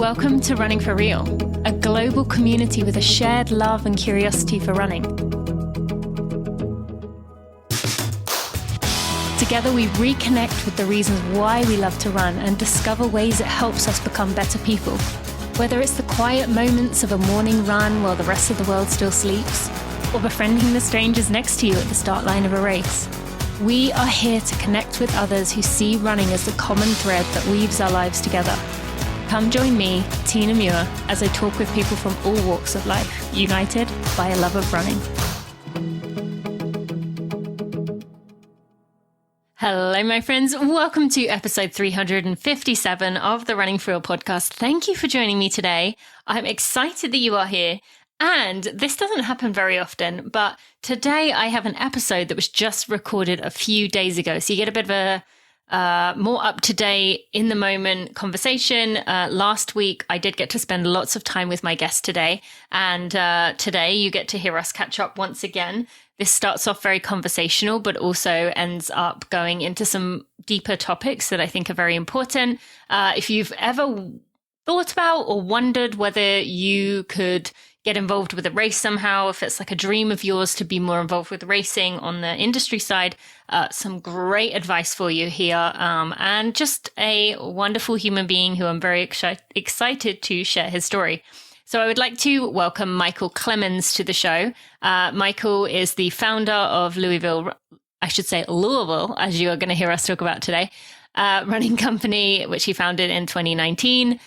Welcome to Running for Real, a global community with a shared love and curiosity for running. Together we reconnect with the reasons why we love to run and discover ways it helps us become better people. Whether it's the quiet moments of a morning run while the rest of the world still sleeps, or befriending the strangers next to you at the start line of a race. We are here to connect with others who see running as the common thread that weaves our lives together. Come join me, Tina Muir, as I talk with people from all walks of life, united by a love of running. Hello, my friends. Welcome to episode 357 of the Running for Real podcast. Thank you for joining me today. I'm excited that you are here. And this doesn't happen very often, but today I have an episode that was just recorded a few days ago. So you get a bit of a more up-to-date, in-the-moment conversation. Last week, I did get to spend lots of time with my guest today. And today, you get to hear us catch up once again. This starts off very conversational, but also ends up going into some deeper topics that I think are very important. If you've ever thought about or wondered whether you could get involved with a race somehow, if it's like a dream of yours to be more involved with racing on the industry side, some great advice for you here. And just a wonderful human being who I'm very excited to share his story. So I would like to welcome Michael Clemons to the show. Michael is the founder of Louisville, as you are going to hear us talk about today, running company, which he founded in 2019.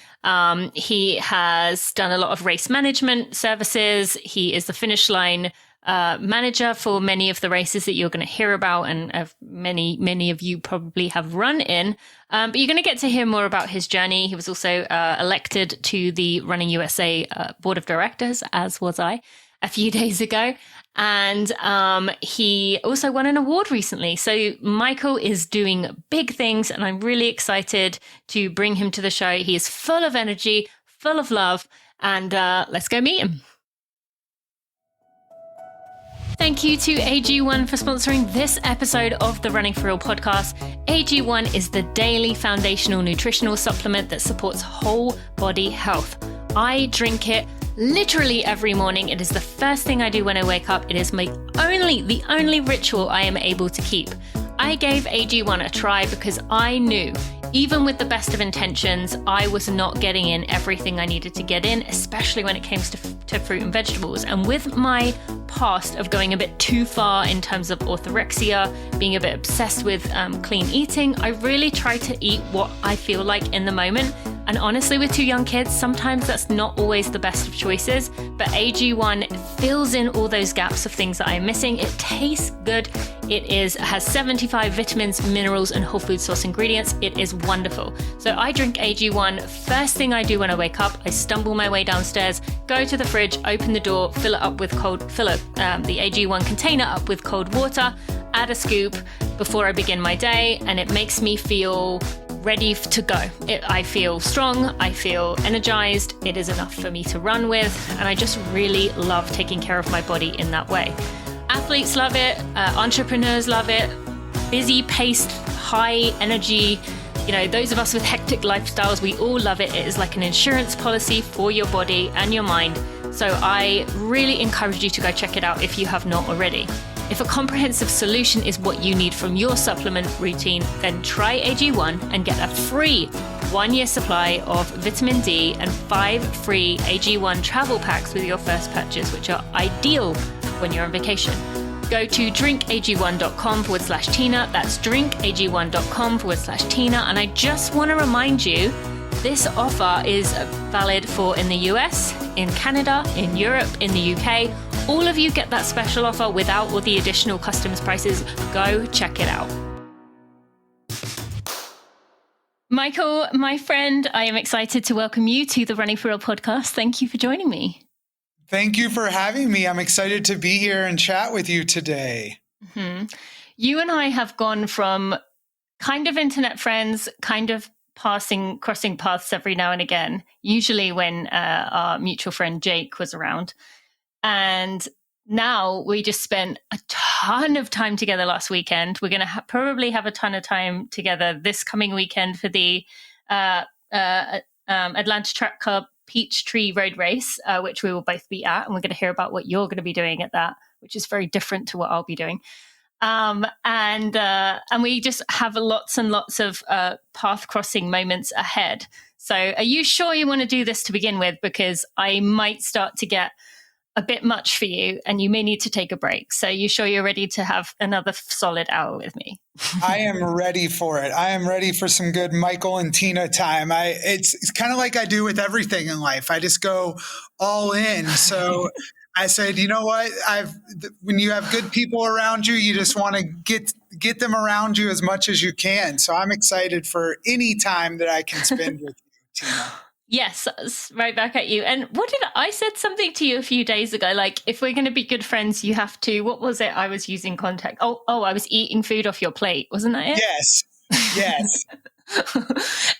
He has done a lot of race management services. He is the finish line manager for many of the races that you're going to hear about, and many of you probably have run in. But you're going to get to hear more about his journey. He was also elected to the Running USA Board of Directors, as was I, a few days ago. And he also won an award recently. So Michael is doing big things, and I'm really excited to bring him to the show. He is full of energy, full of love, and let's go meet him. Thank you to AG1 for sponsoring this episode of the Running for Real podcast. AG1 is the daily foundational nutritional supplement that supports whole body health. I drink it literally every morning. It is the first thing I do when I wake up. It is the only ritual I am able to keep. I gave AG1 a try because I knew, even with the best of intentions, I was not getting in everything I needed to get in, especially when it came to fruit and vegetables. And with my past of going a bit too far in terms of orthorexia, being a bit obsessed with clean eating, I really try to eat what I feel like in the moment. And honestly, with two young kids, sometimes that's not always the best of choices, but AG1 fills in all those gaps of things that I'm missing. It tastes good. It has 75 vitamins, minerals, and whole food source ingredients. It is wonderful. So I drink AG1 first thing I do when I wake up. I stumble my way downstairs, go to the fridge, open the door, fill the AG1 container up with cold water, add a scoop before I begin my day, and it makes me feel ready to go. I feel strong, I feel energized, it is enough for me to run with, and I just really love taking care of my body in that way. Athletes love it, entrepreneurs love it, busy paced, high energy, those of us with hectic lifestyles, we all love it. It is like an insurance policy for your body and your mind. So I really encourage you to go check it out if you have not already. If a comprehensive solution is what you need from your supplement routine, then try AG1 and get a free 1-year supply of vitamin D and 5 free AG1 travel packs with your first purchase, which are ideal when you're on vacation. Go to drinkag1.com/Tina. That's drinkag1.com/Tina. And I just want to remind you, this offer is valid for in the US, in Canada, in Europe, in the UK. All of you get that special offer without all the additional customs prices. Go check it out. Michael, my friend, I am excited to welcome you to the Running for Real podcast. Thank you for joining me. Thank you for having me. I'm excited to be here and chat with you today. Mm-hmm. You and I have gone from kind of internet friends, kind of crossing paths every now and again, usually when our mutual friend Jake was around. And now we just spent a ton of time together last weekend. We're going to probably have a ton of time together this coming weekend for the Atlanta Track Club Peachtree Road Race, which we will both be at. And we're going to hear about what you're going to be doing at that, which is very different to what I'll be doing. And we just have lots and lots of path crossing moments ahead. So are you sure you want to do this to begin with? Because I might start to get a bit much for you and you may need to take a break. So you sure you're ready to have another solid hour with me? I am ready for it. I am ready for some good Michael and Tina time. It's kind of like I do with everything in life. I just go all in. So I said, you know what? When you have good people around you, you just want to get them around you as much as you can. So I'm excited for any time that I can spend with you, Tina. Yes, right back at you. And I said something to you a few days ago, like, if we're going to be good friends, you have to, what was it? I was using contact. Oh, I was eating food off your plate. Wasn't that it? Yes.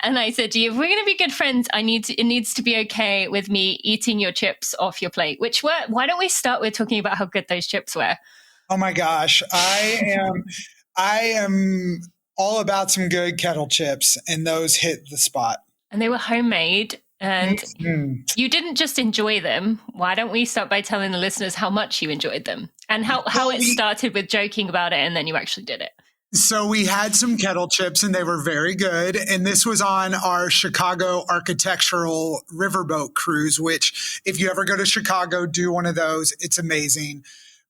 And I said to you, if we're going to be good friends, it needs to be okay with me eating your chips off your plate, why don't we start with talking about how good those chips were? Oh my gosh. I am all about some good kettle chips, and those hit the spot. And they were homemade, and you didn't just enjoy them. Why don't we start by telling the listeners how much you enjoyed them and how it started with joking about it and then you actually did it? So we had some kettle chips and they were very good. And this was on our Chicago architectural riverboat cruise, which if you ever go to Chicago, do one of those. It's amazing.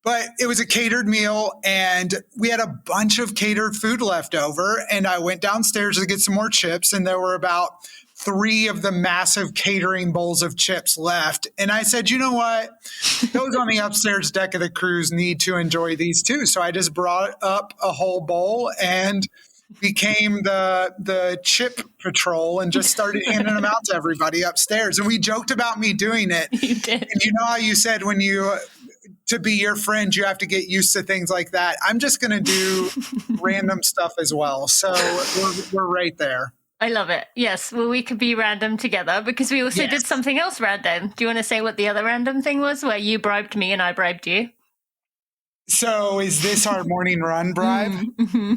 But it was a catered meal and we had a bunch of catered food left over. And I went downstairs to get some more chips and there were about 3 of the massive catering bowls of chips left. And I said, you know what? Those on the upstairs deck of the cruise need to enjoy these too. So I just brought up a whole bowl and became the chip patrol and just started handing them out to everybody upstairs. And we joked about me doing it. You did. And you know how you said to be your friend, you have to get used to things like that. I'm just going to do random stuff as well. So we're right there. I love it. Yes. Well, we could be random together because we also did something else random. Do you want to say what the other random thing was where you bribed me and I bribed you? So is this our morning run bribe? Mm-hmm.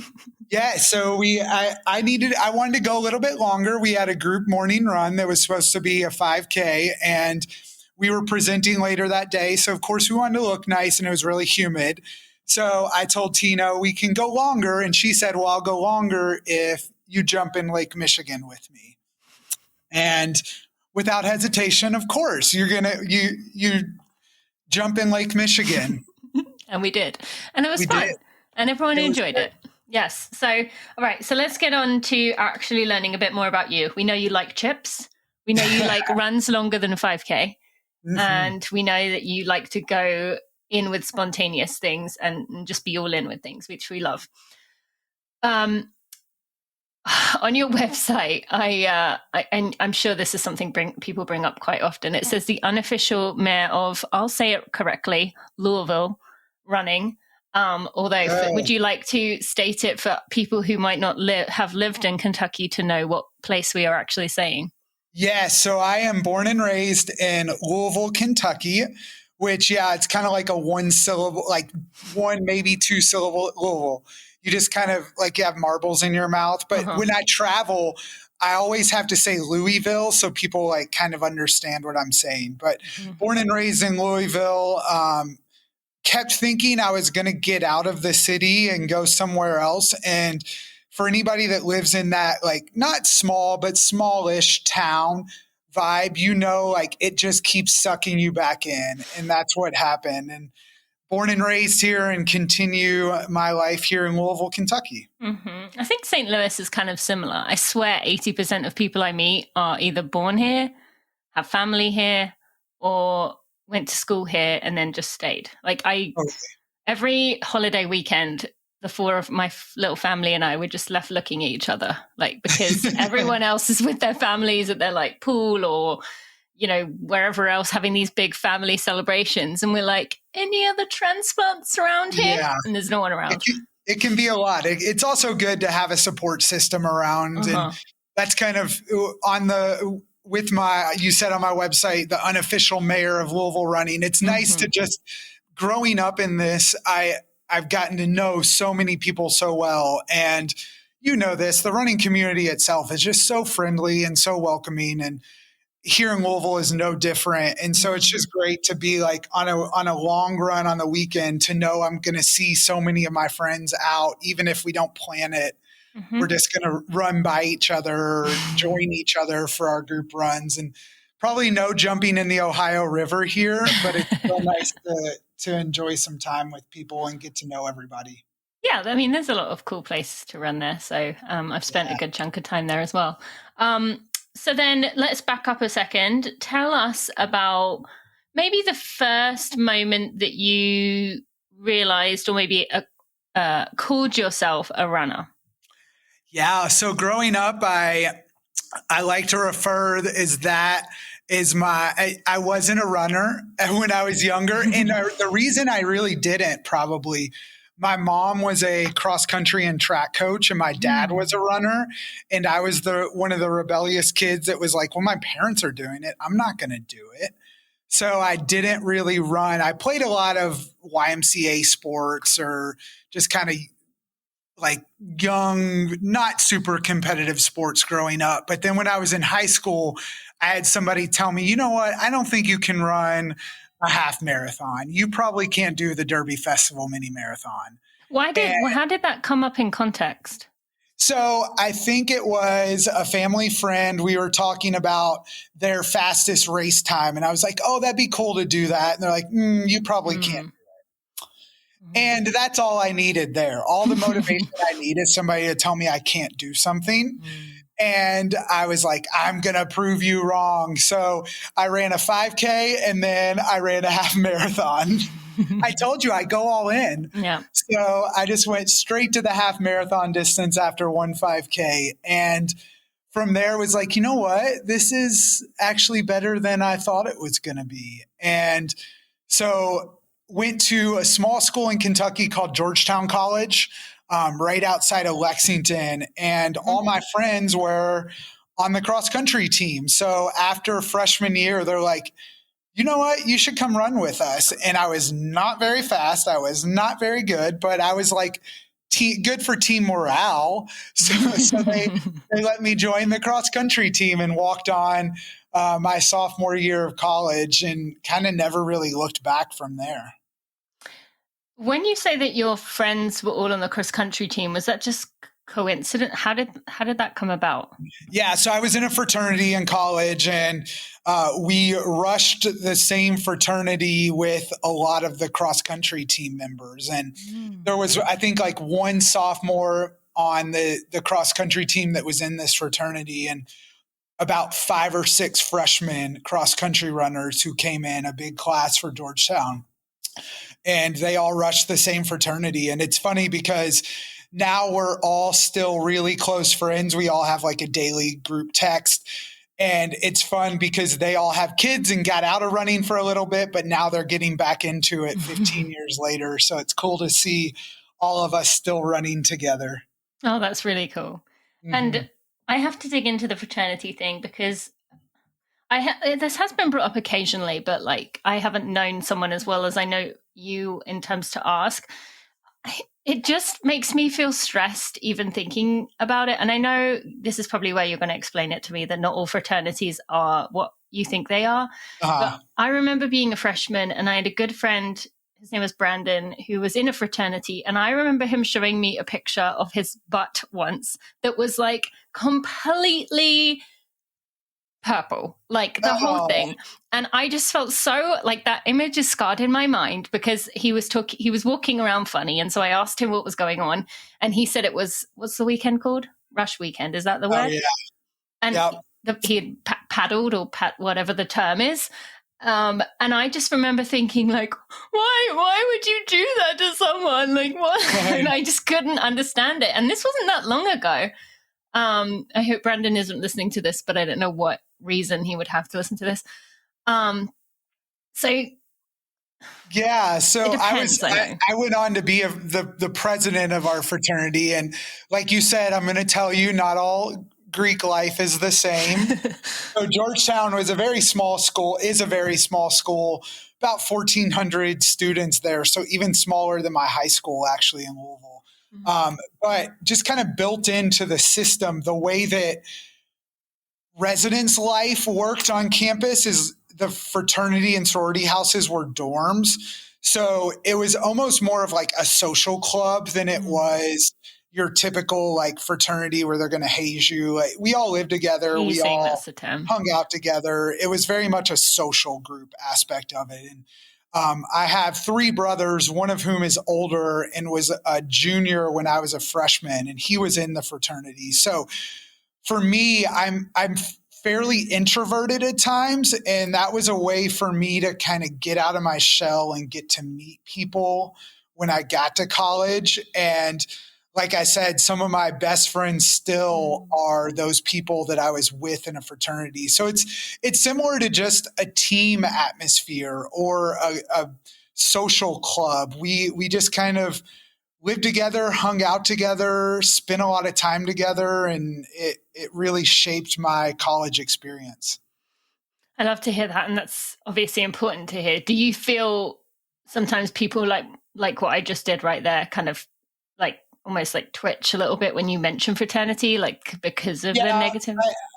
Yeah. So I wanted to go a little bit longer. We had a group morning run that was supposed to be a 5K and we were presenting later that day. So of course we wanted to look nice and it was really humid. So I told Tina we can go longer. And she said, well, I'll go longer if you jump in Lake Michigan with me. And without hesitation, of course, you jump in Lake Michigan. And we did. And it was fun. And everyone enjoyed it. Yes. So, all right. So let's get on to actually learning a bit more about you. We know you like chips. We know you like runs longer than a 5K. Mm-hmm. And we know that you like to go in with spontaneous things and just be all in with things, which we love. On your website, I'm sure this is something people bring up quite often. It says the unofficial mayor of, I'll say it correctly, Louisville Running. Would you like to state it for people who might not have lived in Kentucky to know what place we are actually saying? Yeah, so I am born and raised in Louisville, Kentucky, which, it's kind of like a one syllable, like one, maybe 2 syllable Louisville. You just kind of like you have marbles in your mouth. But when I travel, I always have to say Louisville so people like kind of understand what I'm saying. But born and raised in Louisville, kept thinking I was going to get out of the city and go somewhere else. And for anybody that lives in that, like not small, but smallish town vibe, like it just keeps sucking you back in. And that's what happened. And born and raised here and continue my life here in Louisville, Kentucky. Mm-hmm. I think St. Louis is kind of similar. I swear 80% of people I meet are either born here, have family here, or went to school here and then just stayed. Like every holiday weekend, the 4 of my little family and I were just left looking at each other, like because everyone else is with their families at their like pool or wherever else having these big family celebrations. And we're like, any other transplants around here? Yeah. And there's no one around. It can be a lot. It's also good to have a support system around. And that's kind of you said on my website, the unofficial mayor of Louisville Running. It's nice to just growing up in this, I've gotten to know so many people so well. And you know this, the running community itself is just so friendly and so welcoming. And here in Louisville is no different. And so it's just great to be like on a long run on the weekend to know I'm going to see so many of my friends out, even if we don't plan it. Mm-hmm. We're just going to run by each other, or join each other for our group runs, and probably no jumping in the Ohio River here, but it's so nice to enjoy some time with people and get to know everybody. Yeah, I mean, there's a lot of cool places to run there. So I've spent a good chunk of time there as well. So then let's back up a second. Tell us about maybe the first moment that you realized or maybe called yourself a runner. Yeah. So growing up, I like to refer I wasn't a runner when I was younger. And the reason I really didn't probably, my mom was a cross country and track coach and my dad was a runner. And I was one of the rebellious kids that was like, well, my parents are doing it, I'm not going to do it. So I didn't really run. I played a lot of YMCA sports or just kind of like young, not super competitive sports growing up. But then when I was in high school, I had somebody tell me, you know what? I don't think you can run a half marathon. You probably can't do the Derby Festival mini marathon. How did that come up in context? So I think it was a family friend. We were talking about their fastest race time. And I was like, oh, that'd be cool to do that. And they're like, you probably can't. And that's all I needed there. All the motivation I need is somebody to tell me I can't do something. And I was like, I'm going to prove you wrong. So I ran a 5K and then I ran a half marathon. I told you I go all in. Yeah. So I just went straight to the half marathon distance after one 5K. And from there was like, you know what? This is actually better than I thought it was going to be. And so went to a small school in Kentucky called Georgetown College, right outside of Lexington. And all my friends were on the cross country team. So after freshman year, they're like, you know what? You should come run with us. And I was not very fast. I was not very good, but I was like, good for team morale. So they let me join the cross country team and walked on my sophomore year of college and kind of never really looked back from there. When you say that your friends were all on the cross country team, was that just coincident? How did that come about? Yeah, so I was in a fraternity in college, and we rushed the same fraternity with a lot of the cross country team members. And there was, I think, like one sophomore on the cross country team that was in this fraternity, and about 5 or 6 freshmen cross country runners who came in, a big class for Georgetown. And they all rushed the same fraternity. And it's funny because now we're all still really close friends. We all have like a daily group text. And it's fun because they all have kids and got out of running for a little bit, but now they're getting back into it 15 years later. So it's cool to see all of us still running together. Oh, that's really cool. And I have to dig into the fraternity thing because this has been brought up occasionally, but like I haven't known someone as well as I know you in terms to ask. It just makes me feel stressed even thinking about it. And I know this is probably where you're going to explain it to me, that not all fraternities are what you think they are. But I remember being a freshman and I had a good friend, his name was Brandon, who was in a fraternity. And I remember him showing me a picture of his butt once that was like completely purple, like the whole thing. And I just felt so like that image is scarred in my mind because he was walking around funny. And so I asked him what was going on. And he said it was, what's the weekend called? Rush weekend. Is that the word? Yeah. And he had paddled or whatever the term is. And I just remember thinking like, why would you do that to someone? Like what? And I just couldn't understand it. And this wasn't that long ago. I hope Brandon isn't listening to this, but I don't know what reason he would have to listen to this. So I went on to be the president of our fraternity. And like you said, I'm going to tell you, not all Greek life is the same. So Georgetown is a very small school, about 1,400 students there. So even smaller than my high school actually in Louisville. But just kind of built into the system, the way that residence life worked on campus is the fraternity and sorority houses were dorms. So it was almost more of like a social club than it was your typical like fraternity where they're going to haze you. Like, we all lived together. We all that's the term. hung out together. It was very much a social group aspect of it. And I have 3 brothers, one of whom is older and was a junior when I was a freshman, and he was in the fraternity. So for me, I'm fairly introverted at times, and that was a way for me to kind of get out of my shell and get to meet people when I got to college. And like I said, some of my best friends still are those people that I was with in a fraternity. So it's similar to just a team atmosphere or a social club. We just kind of lived together, hung out together, spent a lot of time together, and it really shaped my college experience. I love to hear that, and that's obviously important to hear. Do you feel sometimes people like what I just did right there, kind of like almost like twitch a little bit when you mention fraternity, like because of the negative?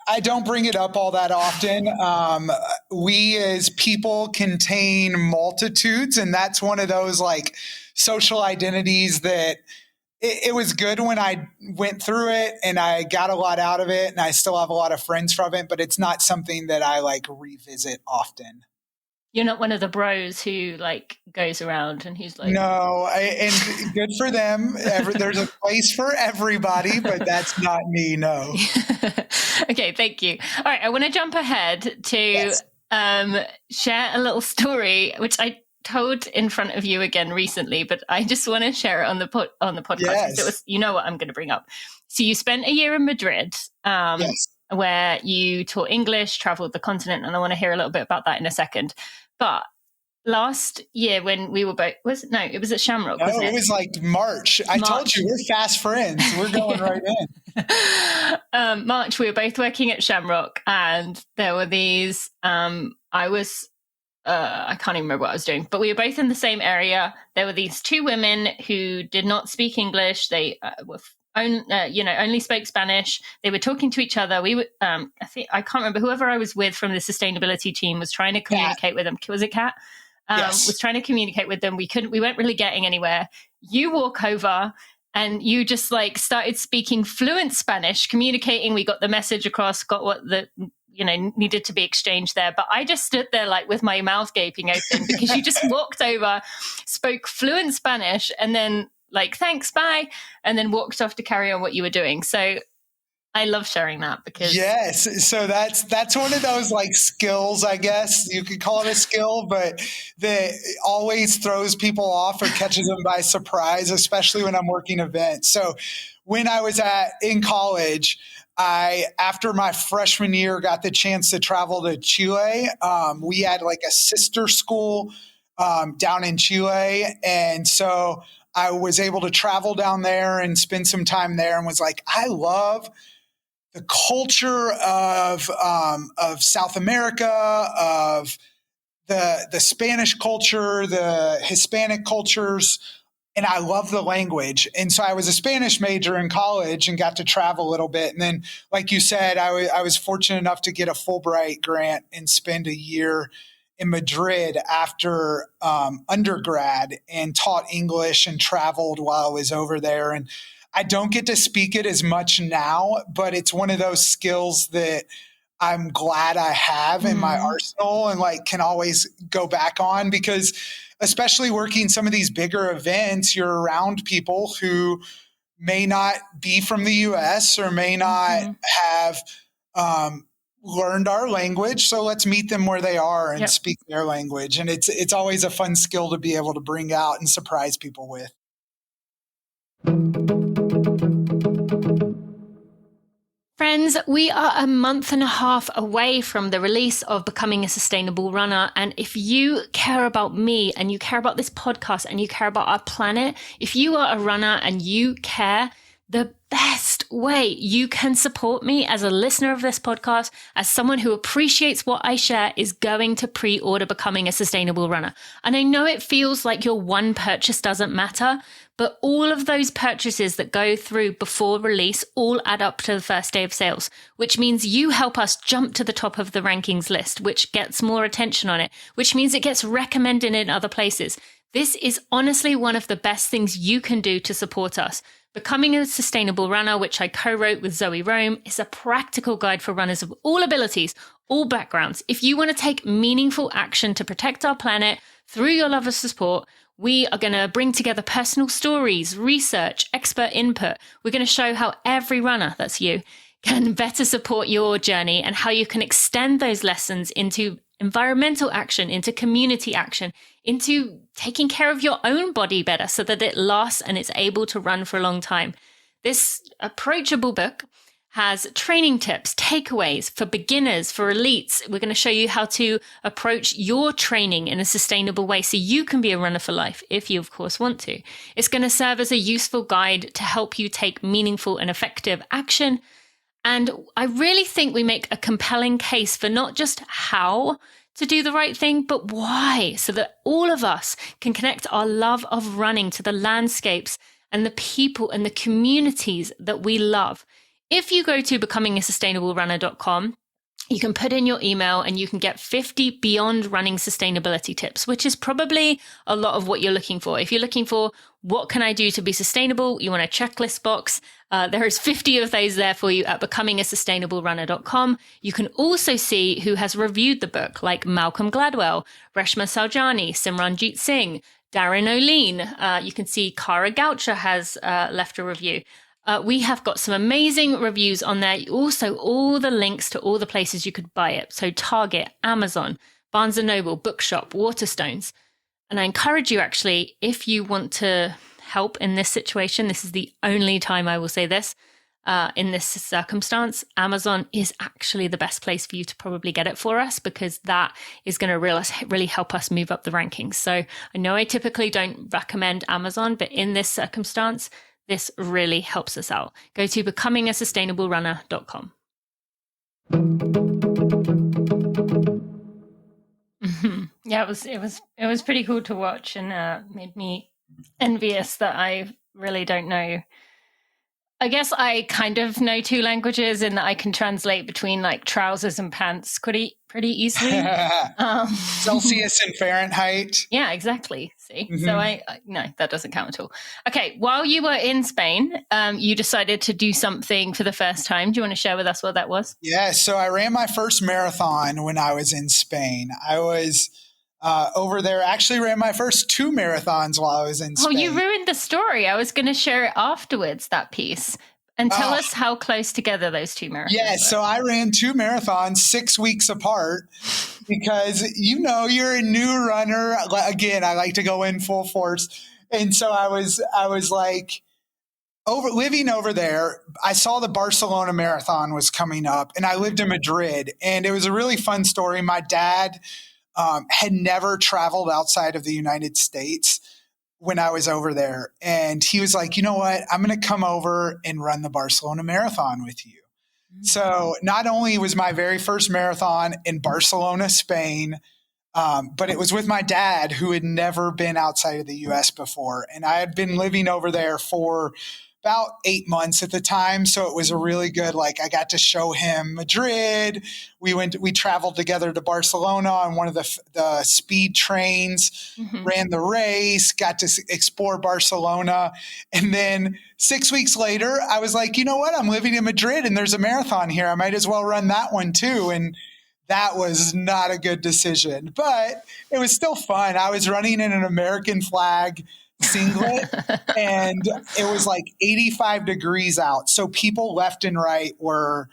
I don't bring it up all that often. We as people contain multitudes, and that's one of those like social identities that it was good when I went through it and I got a lot out of it, and I still have a lot of friends from it, but it's not something that I like revisit often. You're not one of the bros who like goes around and he's like, no, and good for them. There's a place for everybody, but that's not me. No. Okay, thank you. All right, I want to jump ahead to share a little story, which I told in front of you again recently, but I just want to share it on the podcast. Yes. It was, you know what I'm going to bring up. So you spent a year in Madrid. Where you taught English, traveled the continent, and I want to hear a little bit about that in a second. But last year when we were both, it was at Shamrock, wasn't it? It was like March. I told you, we're fast friends. We're going right in. March, we were both working at Shamrock, and there were these, I can't even remember what I was doing, but we were both in the same area. There were these 2 women who did not speak English. They were only spoke Spanish. They were talking to each other. We were, I can't remember, whoever I was with from the sustainability team was trying to communicate with them. Was it Kat? Yes. Was trying to communicate with them. We weren't really getting anywhere. You walk over and you just like started speaking fluent Spanish, communicating. We got the message across, got what needed to be exchanged there. But I just stood there like with my mouth gaping open because you just walked over, spoke fluent Spanish, and then like, thanks, bye, and then walked off to carry on what you were doing. So I love sharing that because yes. So that's one of those like skills, I guess you could call it a skill, but that always throws people off or catches them by surprise, especially when I'm working events. So when I was in college, after my freshman year, got the chance to travel to Chile. We had like a sister school down in Chile, and so I was able to travel down there and spend some time there, and was like, I love the culture of South America, of the Spanish culture, the Hispanic cultures, and I love the language. And so I was a Spanish major in college and got to travel a little bit. And then, like you said, I was fortunate enough to get a Fulbright grant and spend a year in Madrid after undergrad, and taught English and traveled while I was over there. And I don't get to speak it as much now, but it's one of those skills that I'm glad I have in my arsenal and like can always go back on, because especially working some of these bigger events, you're around people who may not be from the US or may not have learned our language. So let's meet them where they are and speak their language. And it's always a fun skill to be able to bring out and surprise people with. Friends, we are a month and a half away from the release of Becoming a Sustainable Runner. And if you care about me and you care about this podcast and you care about our planet, if you are a runner and you care, the best way you can support me as a listener of this podcast, as someone who appreciates what I share, is going to pre-order Becoming a Sustainable Runner. And I know it feels like your one purchase doesn't matter, but all of those purchases that go through before release all add up to the first day of sales, which means you help us jump to the top of the rankings list, which gets more attention on it, which means it gets recommended in other places. This is honestly one of the best things you can do to support us. Becoming a Sustainable Runner, which I co-wrote with Zoe Rome, is a practical guide for runners of all abilities, all backgrounds. If you want to take meaningful action to protect our planet through your love of sport, we are going to bring together personal stories, research, expert input. We're going to show how every runner, that's you, can better support your journey and how you can extend those lessons into environmental action, into community action, into taking care of your own body better so that it lasts and it's able to run for a long time. This approachable book has training tips, takeaways for beginners, for elites. We're going to show you how to approach your training in a sustainable way so you can be a runner for life, if you, of course, want to. It's going to serve as a useful guide to help you take meaningful and effective action. And I really think we make a compelling case for not just how to do the right thing, but why, so that all of us can connect our love of running to the landscapes and the people and the communities that we love. If you go to becomingasustablerunner.com, you can put in your email and you can get 50 beyond running sustainability tips, which is probably a lot of what you're looking for. If you're looking for what can I do to be sustainable, you want a checklist box, there is 50 of those there for you at becomingasustablerunner.com. You can also see who has reviewed the book, like Malcolm Gladwell, Reshma Saujani, Simranjit Singh, Darren O'Lean. You can see Cara Goucher has left a review. We have got some amazing reviews on there. Also, all the links to all the places you could buy it. So Target, Amazon, Barnes & Noble, Bookshop, Waterstones. And I encourage you, actually, if you want to help in this situation, this is the only time I will say this, in this circumstance, Amazon is actually the best place for you to probably get it for us, because that is going to really help us move up the rankings. So I know I typically don't recommend Amazon, but in this circumstance, this really helps us out. Go to becomingasustablerunner.com. Yeah, it was pretty cool to watch, and made me envious that I really don't know. I guess I kind of know two languages in that I can translate between like trousers and pants pretty easily. Celsius and Fahrenheit. Yeah, exactly. See, so I no, that doesn't count at all. Okay, while you were in Spain, you decided to do something for the first time. Do you want to share with us what that was? Yeah, so I ran my first marathon when I was in Spain. I was over there, actually ran my first 2 marathons while I was in Spain. Oh, you ruined the story. I was going to share it afterwards, that piece. And tell us how close together those 2 marathons were. So I ran 2 marathons 6 weeks apart because, you're a new runner. Again, I like to go in full force. And so I was like, living over there, I saw the Barcelona Marathon was coming up, and I lived in Madrid. And it was a really fun story. My dad had never traveled outside of the United States when I was over there. And he was like, you know what? I'm going to come over and run the Barcelona Marathon with you. Mm-hmm. So not only was my very first marathon in Barcelona, Spain, but it was with my dad, who had never been outside of the U.S. before. And I had been living over there for about 8 months at the time. So it was a really good, I got to show him Madrid. We traveled together to Barcelona on one of the speed trains, ran the race, got to explore Barcelona. And then 6 weeks later, I was like, you know what? I'm living in Madrid and there's a marathon here. I might as well run that one too. And that was not a good decision, but it was still fun. I was running in an American flag singlet and it was like 85 degrees out. So people left and right were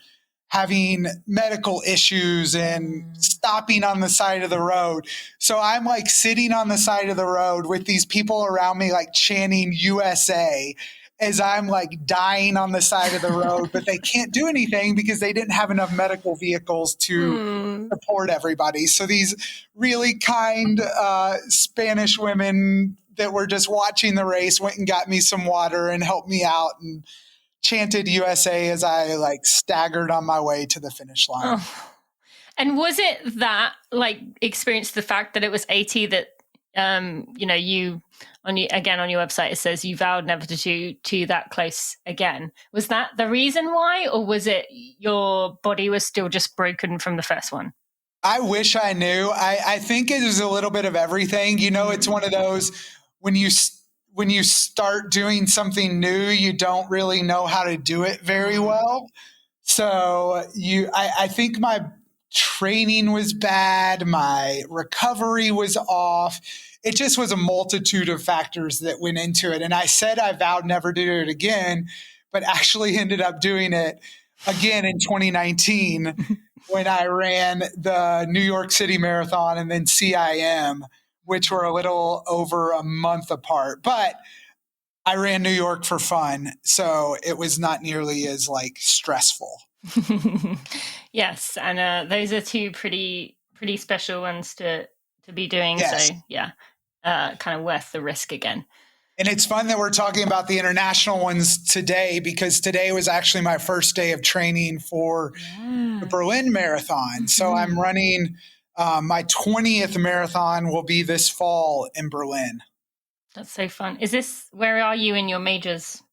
having medical issues and stopping on the side of the road. So I'm like sitting on the side of the road with these people around me, like chanting USA, as I'm like dying on the side of the road, but they can't do anything because they didn't have enough medical vehicles to support everybody. So these really kind Spanish women that were just watching the race went and got me some water and helped me out and chanted USA as I like staggered on my way to the finish line. Oh. And was it that like experience the fact that it was 80 that you on your website it says you vowed never to do that close again? Was that the reason why, or was it your body was still just broken from the first one? I wish I knew. I think it is a little bit of everything. It's one of those when you start doing something new, you don't really know how to do it very well. So I think my training was bad. My recovery was off. It just was a multitude of factors that went into it. And I said I vowed never to do it again, but actually ended up doing it again in 2019 when I ran the New York City Marathon and then CIM, which were a little over a month apart. But I ran New York for fun, so it was not nearly as like stressful. Yes, and those are two pretty special ones to be doing. Yes. So yeah, kind of worth the risk again. And it's fun that we're talking about the international ones today, because today was actually my first day of training for the Berlin Marathon. Mm-hmm. So I'm running my 20th marathon will be this fall in Berlin. That's so fun. Where are you in your majors?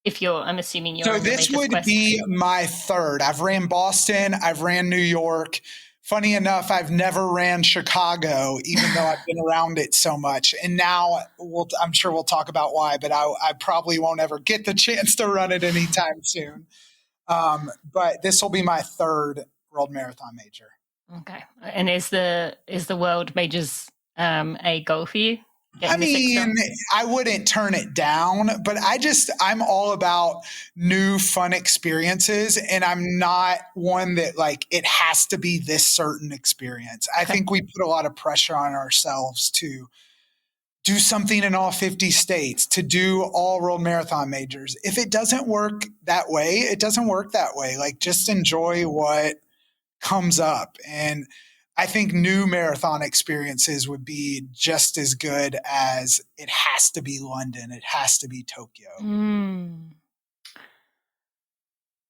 I'm assuming you're. So this would be my third. I've ran Boston. I've ran New York. Funny enough, I've never ran Chicago, even though I've been around it so much. And now I'm sure we'll talk about why, but I probably won't ever get the chance to run it anytime soon. But this will be my third World Marathon major. Okay. And is the World Majors a goal for you? I mean, I wouldn't turn it down, but I'm all about new fun experiences, and I'm not one that like it has to be this certain experience. I think we put a lot of pressure on ourselves to do something in all 50 states, to do all World Marathon majors. If it doesn't work that way, it doesn't work that way. Like, just enjoy what comes up. And I think new marathon experiences would be just as good as it has to be London. It has to be Tokyo.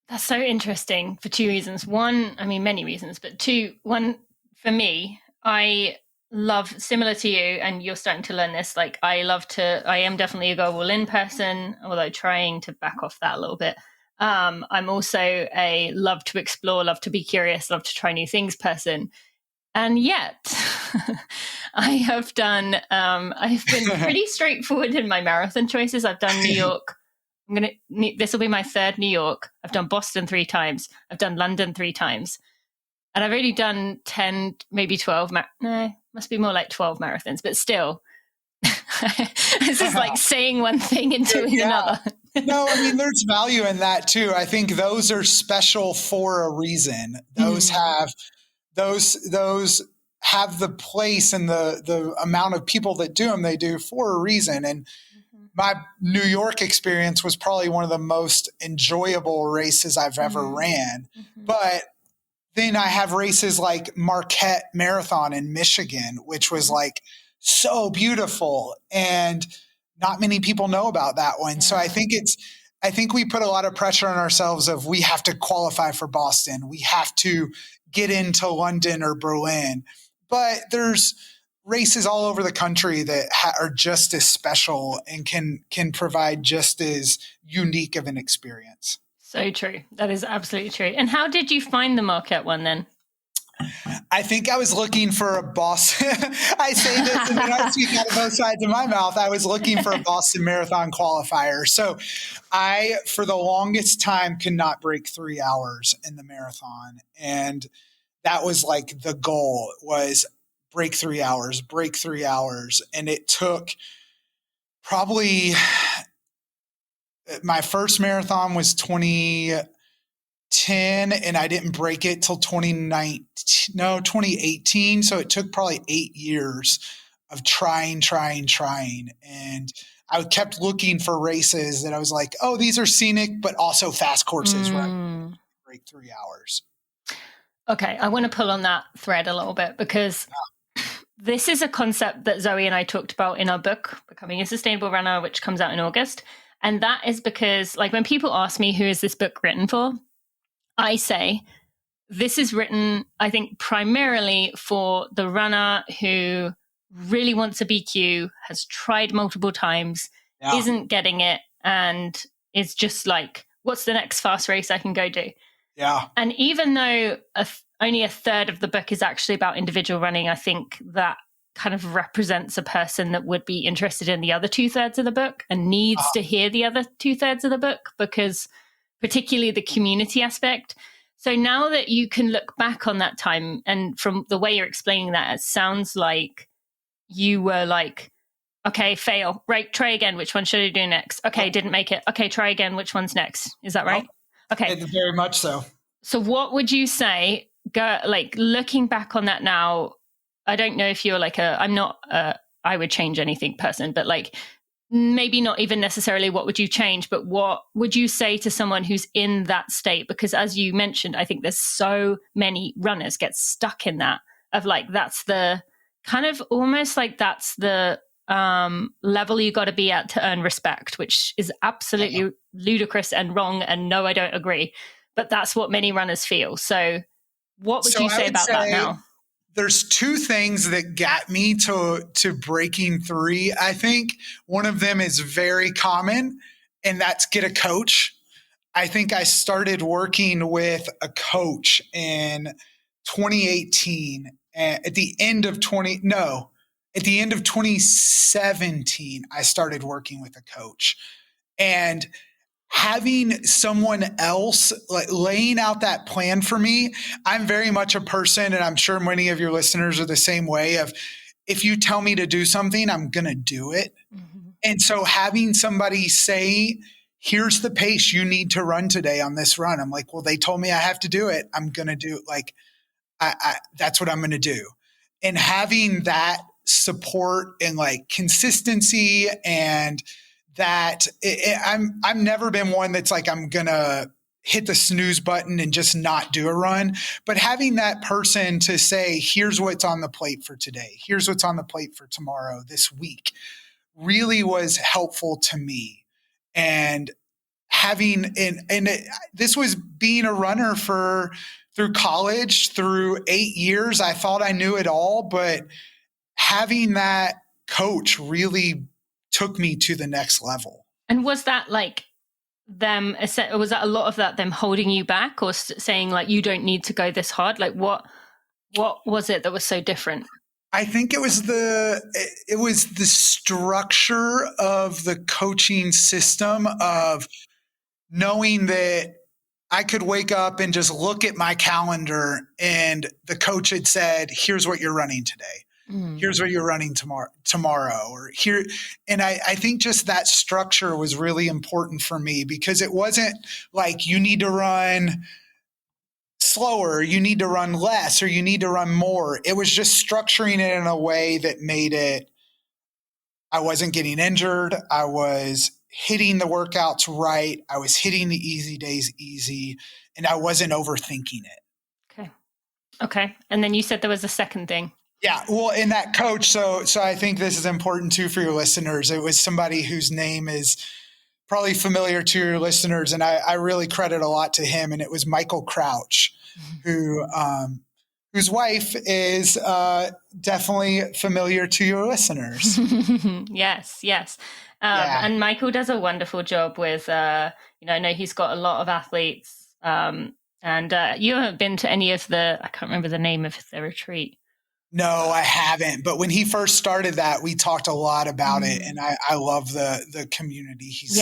That's so interesting for two reasons. One, I mean, many reasons, but two, one, for me, I love, similar to you, and you're starting to learn this, like I am definitely a go all in person, although trying to back off that a little bit. I'm also a love to explore, love to be curious, love to try new things person. And yet I've been pretty straightforward in my marathon choices. I've done New York. This will be my third New York. I've done Boston 3 times. I've done London 3 times. And I've only done 10, maybe 12. Must be more like 12 marathons, but still. This is like saying one thing and doing another. No, I mean, there's value in that too. I think those are special for a reason. Those have the place and the amount of people that do them, they do for a reason. And my New York experience was probably one of the most enjoyable races I've ever ran. But then I have races like Marquette Marathon in Michigan, which was like so beautiful, and not many people know about that one. Yeah. So I think we put a lot of pressure on ourselves of we have to qualify for Boston. We have to get into London or Berlin. But there's races all over the country that are just as special and can provide just as unique of an experience. So true. That is absolutely true. And how did you find the Marquette one then? I think I was looking for a Boston. I say this and then I speak out of both sides of my mouth. I was looking for a Boston Marathon qualifier. So I, for the longest time, could not break 3 hours in the marathon. And that was like the goal, was break 3 hours. And it took probably, my first marathon was 2010, and I didn't break it till 2018. So it took probably 8 years of trying. And I kept looking for races that I was like, oh, these are scenic, but also fast courses where I can break 3 hours. Okay. I want to pull on that thread a little bit, because this is a concept that Zoe and I talked about in our book, Becoming a Sustainable Runner, which comes out in August. And that is because, like, when people ask me, who is this book written for? I say, this is written, I think, primarily for the runner who really wants a BQ, has tried multiple times, isn't getting it, and is just like, what's the next fast race I can go do? Yeah. And even though only a third of the book is actually about individual running, I think that kind of represents a person that would be interested in the other 2/3 of the book and needs to hear the other 2/3 of the book, because particularly the community aspect. So now that you can look back on that time, and from the way you're explaining that, it sounds like you were like, okay, fail, right, try again, which one should I do next? Okay, didn't make it. Okay, try again, which one's next? Is that right? Okay. Very much so. So what would you say, like, looking back on that now, I don't know if you're like I'm not I would change anything person, but like, maybe not even necessarily what would you change, but what would you say to someone who's in that state? Because as you mentioned, I think there's so many runners get stuck in that of like, that's the kind of almost like that's the level you got to be at to earn respect, which is absolutely ludicrous and wrong. And no, I don't agree, but that's what many runners feel. So what would you say about that now? There's two things that got me to breaking three. I think one of them is very common, and that's get a coach. I think I started working with a coach in 2018. At the end of 2017, I started working with a coach. And having someone else like laying out that plan for me, I'm very much a person, and I'm sure many of your listeners are the same way, of if you tell me to do something, I'm going to do it. Mm-hmm. And so having somebody say, here's the pace you need to run today on this run. I'm like, well, they told me I have to do it. I'm going to do it. Like, that's what I'm going to do. And having that support and like consistency, and that I've never been one that's like, I'm going to hit the snooze button and just not do a run. But having that person to say, here's what's on the plate for today, here's what's on the plate for tomorrow, this week, really was helpful to me. And this was being a runner through college, through 8 years. I thought I knew it all, but having that coach really took me to the next level. And was that like them, was that a lot of that them holding you back, or saying like, you don't need to go this hard? Like what was it that was so different? I think it was the structure of the coaching system, of knowing that I could wake up and just look at my calendar and the coach had said, here's what you're running today. Here's what you're running tomorrow, or here. And I think just that structure was really important for me, because it wasn't like you need to run slower, you need to run less, or you need to run more. It was just structuring it in a way that made it, I wasn't getting injured. I was hitting the workouts right. I was hitting the easy days easy, and I wasn't overthinking it. Okay. And then you said there was a second thing. Yeah. Well, in that coach, so I think this is important too for your listeners. It was somebody whose name is probably familiar to your listeners, and I really credit a lot to him. And it was Michael Crouch, whose wife is definitely familiar to your listeners. Yes. And Michael does a wonderful job with, I know he's got a lot of athletes. And you haven't been to any of I can't remember the name of the retreat. No, I haven't. But when he first started that, we talked a lot about it. And I love the community he's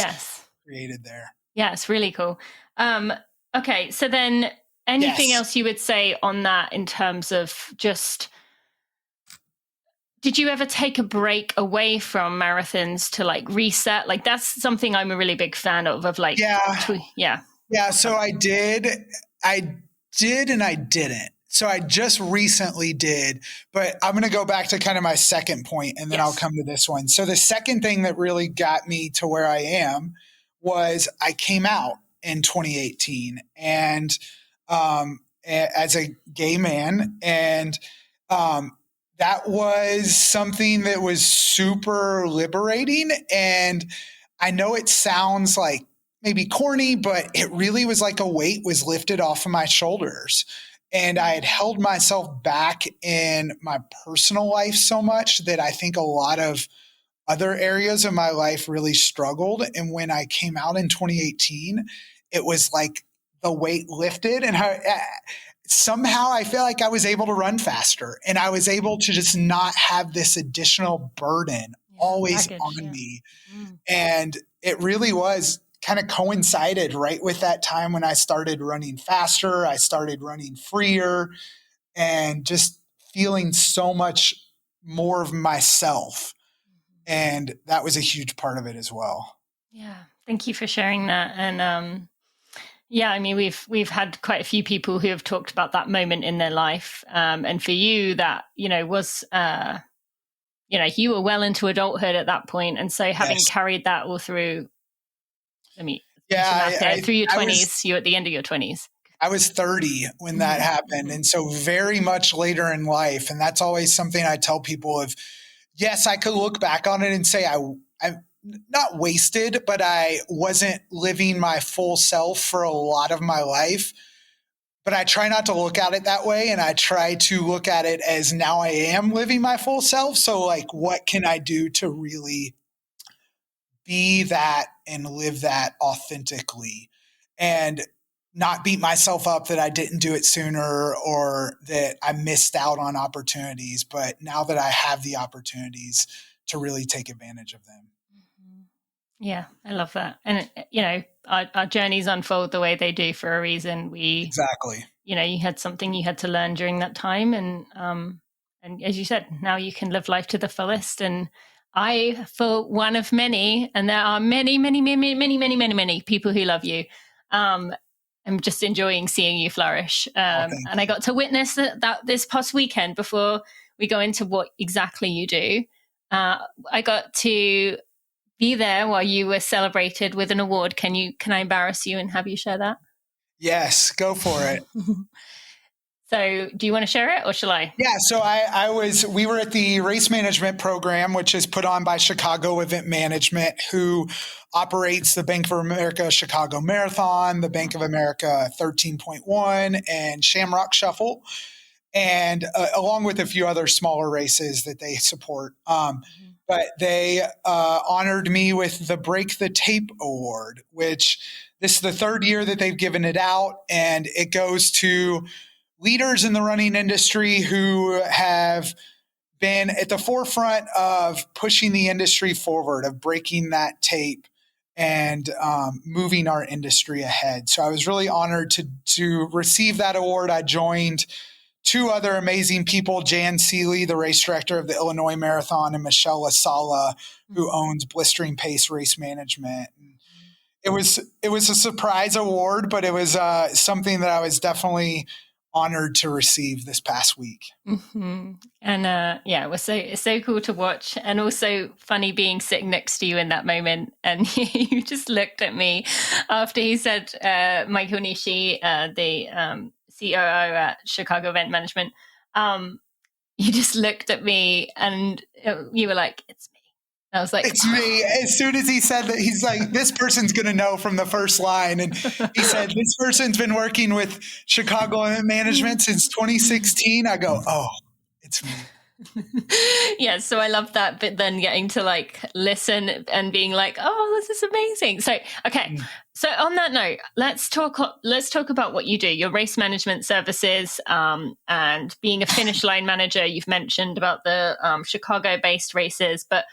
created there. Yeah, it's really cool. Okay, so then anything else you would say on that in terms of just, did you ever take a break away from marathons to like reset? Like that's something I'm a really big fan of like. Yeah. So I did and I didn't. So I just recently did, but I'm going to go back to kind of my second point, and then I'll come to this one. So the second thing that really got me to where I am was I came out in 2018 and as a gay man, and that was something that was super liberating. And I know it sounds like maybe corny, but it really was like a weight was lifted off of my shoulders. And I had held myself back in my personal life so much that I think a lot of other areas of my life really struggled. And when I came out in 2018, it was like the weight lifted, and somehow I feel like I was able to run faster, and I was able to just not have this additional burden always baggage, on yeah. me. And it really was kind of coincided right with that time when I started running faster. I started running freer and just feeling so much more of myself. And that was a huge part of it as well. Yeah. Thank you for sharing that. And yeah, I mean, we've had quite a few people who have talked about that moment in their life. And for you, that, was, you were well into adulthood at that point. And so having Yes. carried that all through, I mean, Yeah, through your 20s, you're at the end of your 20s. I was 30 when that happened. And so very much later in life. And that's always something I tell people of, yes, I could look back on it and say I'm not wasted, but I wasn't living my full self for a lot of my life. But I try not to look at it that way. And I try to look at it as now I am living my full self. So like, what can I do to really be that and live that authentically and not beat myself up that I didn't do it sooner or that I missed out on opportunities, but now that I have the opportunities to really take advantage of them. Yeah, I love that. And, our journeys unfold the way they do for a reason. Exactly. You had something you had to learn during that time. And as you said, now you can live life to the fullest. And I, for one of many, and there are many, many, many, many, many, many, many people who love you. I'm just enjoying seeing you flourish. And I got to witness that this past weekend before we go into what exactly you do. I got to be there while you were celebrated with an award. Can I embarrass you and have you share that? Yes, go for it. So do you want to share it or shall I? Yeah, so we were at the race management program, which is put on by Chicago Event Management, who operates the Bank of America Chicago Marathon, the Bank of America 13.1, and Shamrock Shuffle, and along with a few other smaller races that they support. But they honored me with the Break the Tape Award, which this is the third year that they've given it out, and it goes to leaders in the running industry who have been at the forefront of pushing the industry forward, of breaking that tape and moving our industry ahead. So I was really honored to receive that award. I joined two other amazing people, Jan Seeley, the race director of the Illinois Marathon, and Michelle LaSala, who owns Blistering Pace Race Management. It was a surprise award, but it was something that I was definitely honored to receive this past week. And it was so cool to watch, and also funny being sitting next to you in that moment. And you just looked at me after he said, Michael Nishi, the COO at Chicago Event Management. You just looked at me and you were like, "It's me." I was like, "It's me." As soon as he said that, he's like, "This person's going to know from the first line." And he said, "This person's been working with Chicago Event Management since 2016. I go, "Oh, it's me." Yeah, so I love that. But then getting to like listen and being like, "Oh, this is amazing." So, okay. So on that note, let's talk about what you do, your race management services, and being a finish line manager. You've mentioned about the Chicago-based races, but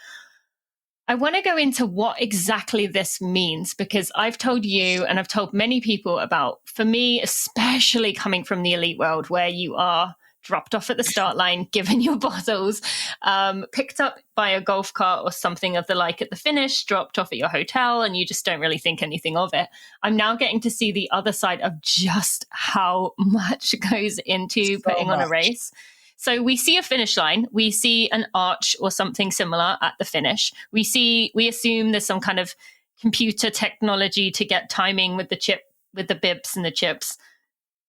I want to go into what exactly this means, because I've told you and I've told many people about, for me, especially coming from the elite world where you are dropped off at the start line, given your bottles, picked up by a golf cart or something of the like at the finish, dropped off at your hotel, and you just don't really think anything of it. I'm now getting to see the other side of just how much goes into putting on a race. So we see a finish line, we see an arch or something similar at the finish. We assume there's some kind of computer technology to get timing with the bibs and the chips.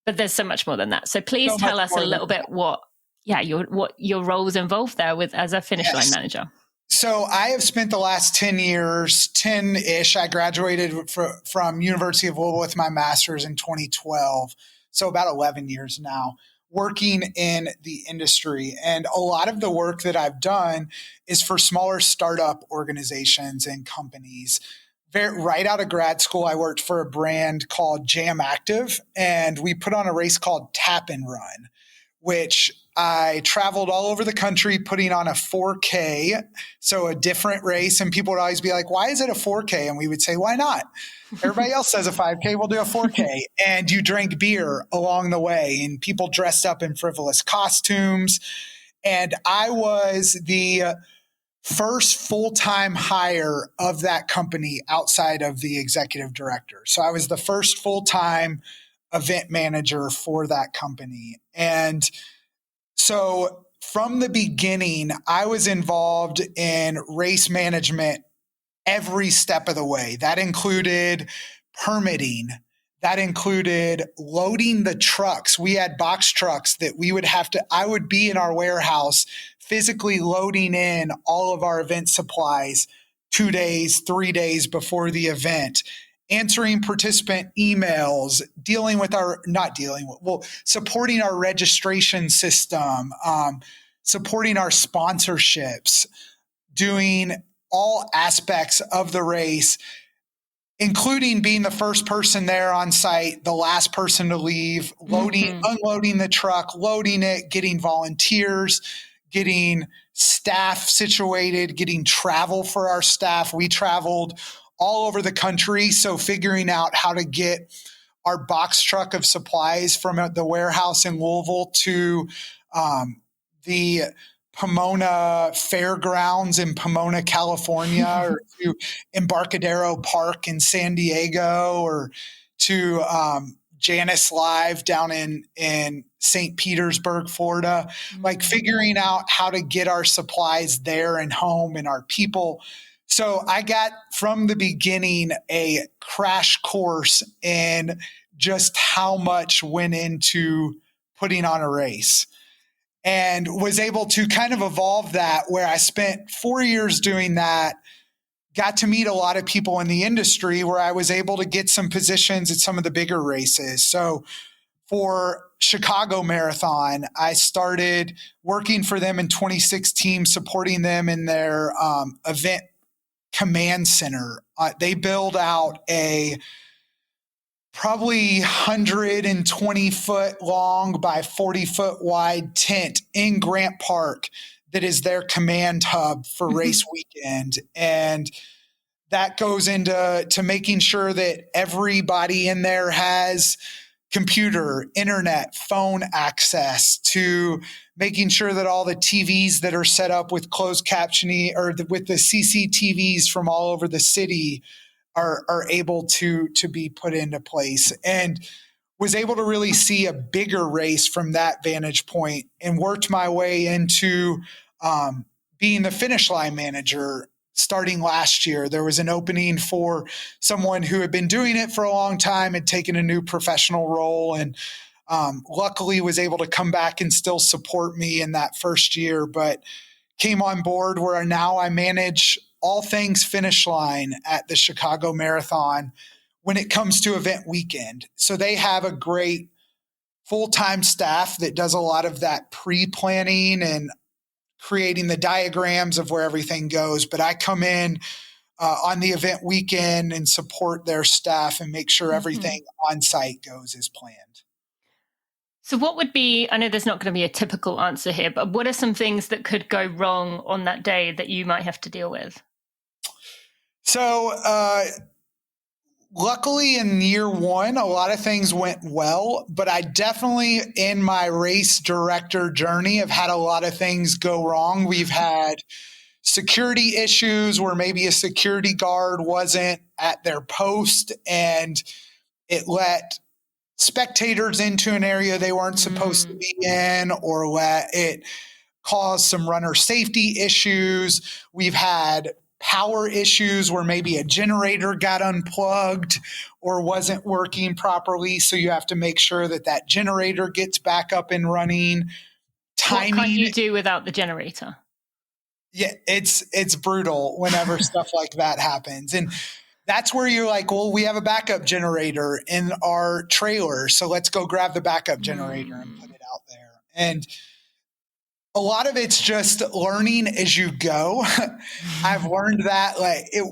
But there's so much more than that. So please tell us a little bit what your roles involved there with as a finish line manager. So I have spent the last 10 years, 10-ish. I graduated from University of Louisville with my master's in 2012. So about 11 years now working in the industry. And a lot of the work that I've done is for smaller startup organizations and companies. Right out of grad school, I worked for a brand called Jam Active, and we put on a race called Tap and Run, which I traveled all over the country putting on a 4K, so a different race. And people would always be like, why is it a 4K? And we would say, why not? Everybody else says a 5K, we'll do a 4K. And you drank beer along the way, and people dressed up in frivolous costumes. And I was the first full-time hire of that company outside of the executive director. So I was the first full-time event manager for that company. And so from the beginning, I was involved in race management every step of the way. That included permitting. That included loading the trucks. We had box trucks that I would be in our warehouse physically loading in all of our event supplies 2 days, 3 days before the event, answering participant emails, supporting our registration system, supporting our sponsorships, doing all aspects of the race, including being the first person there on site, the last person to leave, unloading the truck, loading it, getting volunteers, getting staff situated, getting travel for our staff. We traveled all over the country. So figuring out how to get our box truck of supplies from the warehouse in Louisville to the Pomona Fairgrounds in Pomona, California, or to Embarcadero Park in San Diego, or to Janice Live down in St. Petersburg, Florida, like figuring out how to get our supplies there and home and our people. So I got from the beginning a crash course in just how much went into putting on a race, and was able to kind of evolve that, where I spent 4 years doing that, got to meet a lot of people in the industry, where I was able to get some positions at some of the bigger races. So for Chicago Marathon, I started working for them in 2016, supporting them in their event command center. They build out a probably 120 foot long by 40 foot wide tent in Grant Park that is their command hub for race weekend. And that goes into making sure that everybody in there has computer, internet, phone access, to making sure that all the TVs that are set up with closed captioning, or with the CCTVs from all over the city, are able to be put into place, and was able to really see a bigger race from that vantage point, and worked my way into being the finish line manager. Starting last year, there was an opening for someone who had been doing it for a long time, had taken a new professional role, and luckily was able to come back and still support me in that first year, but came on board where now I manage all things finish line at the Chicago Marathon when it comes to event weekend. So they have a great full-time staff that does a lot of that pre-planning and creating the diagrams of where everything goes. But I come in on the event weekend and support their staff and make sure everything on site goes as planned. So what would be, I know there's not going to be a typical answer here, but what are some things that could go wrong on that day that you might have to deal with? So luckily in year one, a lot of things went well, but I definitely in my race director journey have had a lot of things go wrong. We've had security issues where maybe a security guard wasn't at their post and it let spectators into an area they weren't supposed to be in, or let it cause some runner safety issues. We've had power issues where maybe a generator got unplugged or wasn't working properly. So you have to make sure that that generator gets back up and running. What can't you do without the generator? Yeah, it's brutal whenever stuff like that happens. And that's where you're like, well, we have a backup generator in our trailer, so let's go grab the backup generator and put it out there. And a lot of it's just learning as you go. I've learned that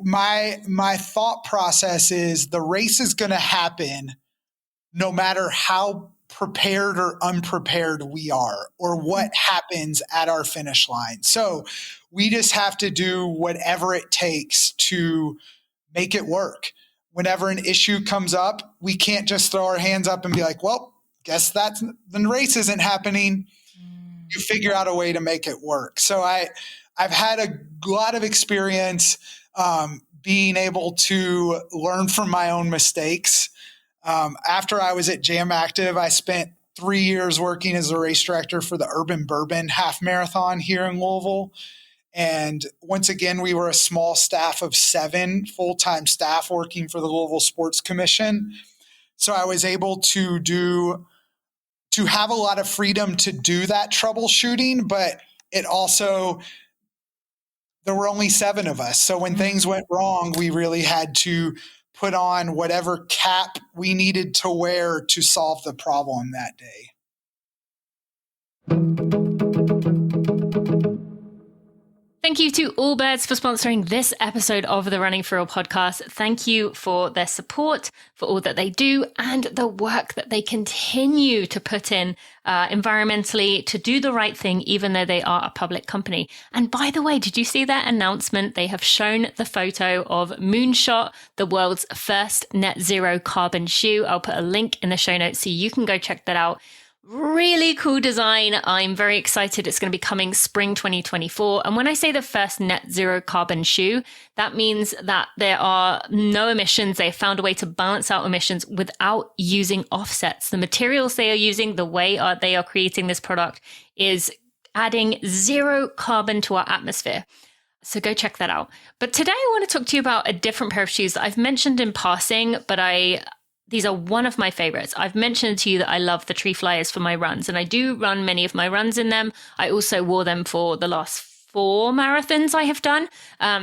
my thought process is the race is going to happen no matter how prepared or unprepared we are or what happens at our finish line. So we just have to do whatever it takes to make it work. Whenever an issue comes up, we can't just throw our hands up and be like, well, guess that's the race isn't happening. You figure out a way to make it work. So I've had a lot of experience being able to learn from my own mistakes. After I was at Jam Active, I spent 3 years working as a race director for the Urban Bourbon Half Marathon here in Louisville. And once again, we were a small staff of 7 full-time staff working for the Louisville Sports Commission. So I was able to have a lot of freedom to do that troubleshooting, but it also, there were only 7 of us. So when things went wrong, we really had to put on whatever cap we needed to wear to solve the problem that day. Thank you to Allbirds for sponsoring this episode of the Running for Real podcast. Thank you for their support, for all that they do, and the work that they continue to put in environmentally to do the right thing, even though they are a public company. And by the way, did you see that announcement? They have shown the photo of Moonshot, the world's first net zero carbon shoe. I'll put a link in the show notes so you can go check that out. Really cool design. I'm very excited. It's going to be coming spring 2024. And when I say the first net zero carbon shoe, that means that there are no emissions. They have found a way to balance out emissions without using offsets. The materials they are using, the way they are creating this product is adding 0 carbon to our atmosphere. So go check that out. But today I want to talk to you about a different pair of shoes that I've mentioned in passing, but these are one of my favorites. I've mentioned to you that I love the tree flyers for my runs, and I do run many of my runs in them. I also wore them for the last 4 marathons I have done.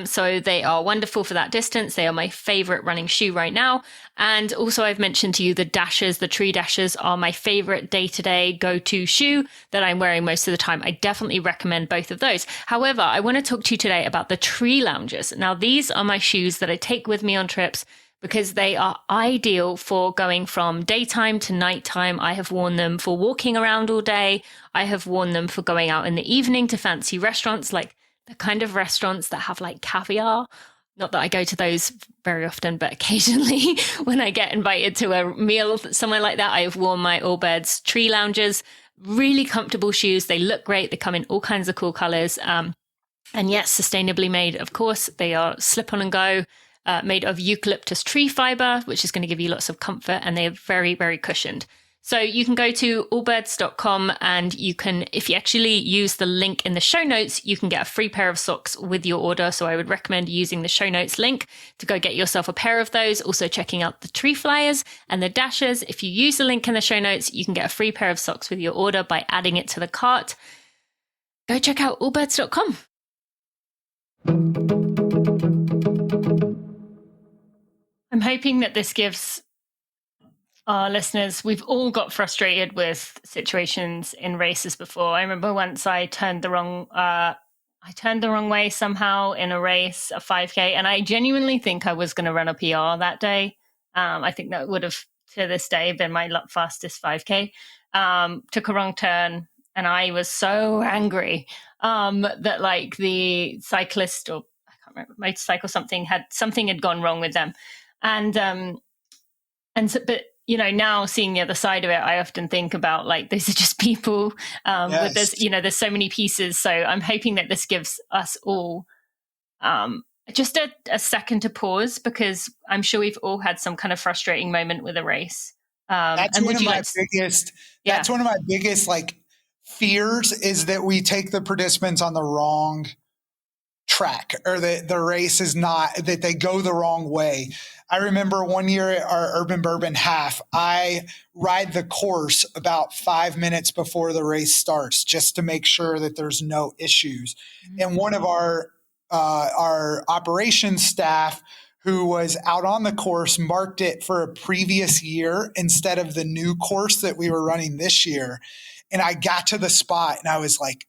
So they are wonderful for that distance. They are my favorite running shoe right now. And also I've mentioned to you the Dashers, the tree Dashers are my favorite day-to-day go-to shoe that I'm wearing most of the time. I definitely recommend both of those. However, I want to talk to you today about the tree loungers. Now, these are my shoes that I take with me on trips because they are ideal for going from daytime to nighttime. I have worn them for walking around all day. I have worn them for going out in the evening to fancy restaurants, like the kind of restaurants that have like caviar. Not that I go to those very often, but occasionally when I get invited to a meal somewhere like that, I have worn my Allbirds tree loungers. Really comfortable shoes. They look great. They come in all kinds of cool colors. And yes, sustainably made, of course. They are slip on and go. Made of eucalyptus tree fiber, which is going to give you lots of comfort, and they are very, very cushioned. So you can go to allbirds.com and you can, if you actually use the link in the show notes, you can get a free pair of socks with your order. So I would recommend using the show notes link to go get yourself a pair of those. Also checking out the tree flyers and the Dashers. If you use the link in the show notes, you can get a free pair of socks with your order by adding it to the cart. Go check out allbirds.com. I'm hoping that this gives our listeners, we've all got frustrated with situations in races before. I remember once I turned the wrong way somehow in a race, a 5K, and I genuinely think I was going to run a PR that day. I think that would have, to this day, been my fastest 5K. Took a wrong turn, and I was so angry that like the cyclist, or I can't remember, motorcycle, something had gone wrong with them. And so, but you know, now seeing the other side of it, I often think about like, these are just people with this, you know, there's so many pieces. So I'm hoping that this gives us all just a second to pause, because I'm sure we've all had some kind of frustrating moment with a race. That's one of my biggest like fears, is that we take the participants on the wrong track, or that the race is not, that they go the wrong way. I remember one year at our Urban Bourbon Half, I ride the course about 5 minutes before the race starts just to make sure that there's no issues. And one of our operations staff who was out on the course marked it for a previous year instead of the new course that we were running this year. And I got to the spot and I was like,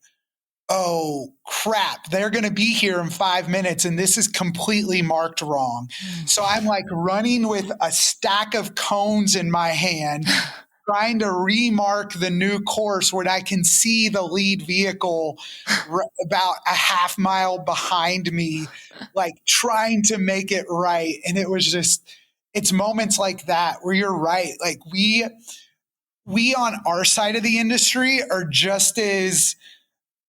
oh crap, they're going to be here in 5 minutes and this is completely marked wrong. So I'm like running with a stack of cones in my hand, trying to remark the new course when I can see the lead vehicle about a half mile behind me, like trying to make it right. And it was just, it's moments like that where you're right. Like we on our side of the industry are just as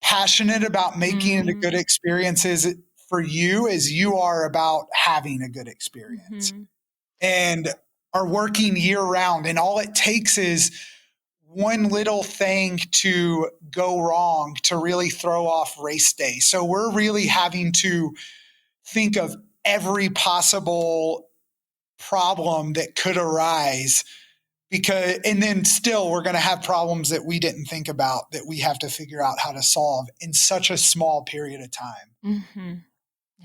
passionate about making it a good experiences for you as you are about having a good experience, and are working year round. And all it takes is one little thing to go wrong to really throw off race day. So we're really having to think of every possible problem that could arise, because, and then still we're going to have problems that we didn't think about that we have to figure out how to solve in such a small period of time.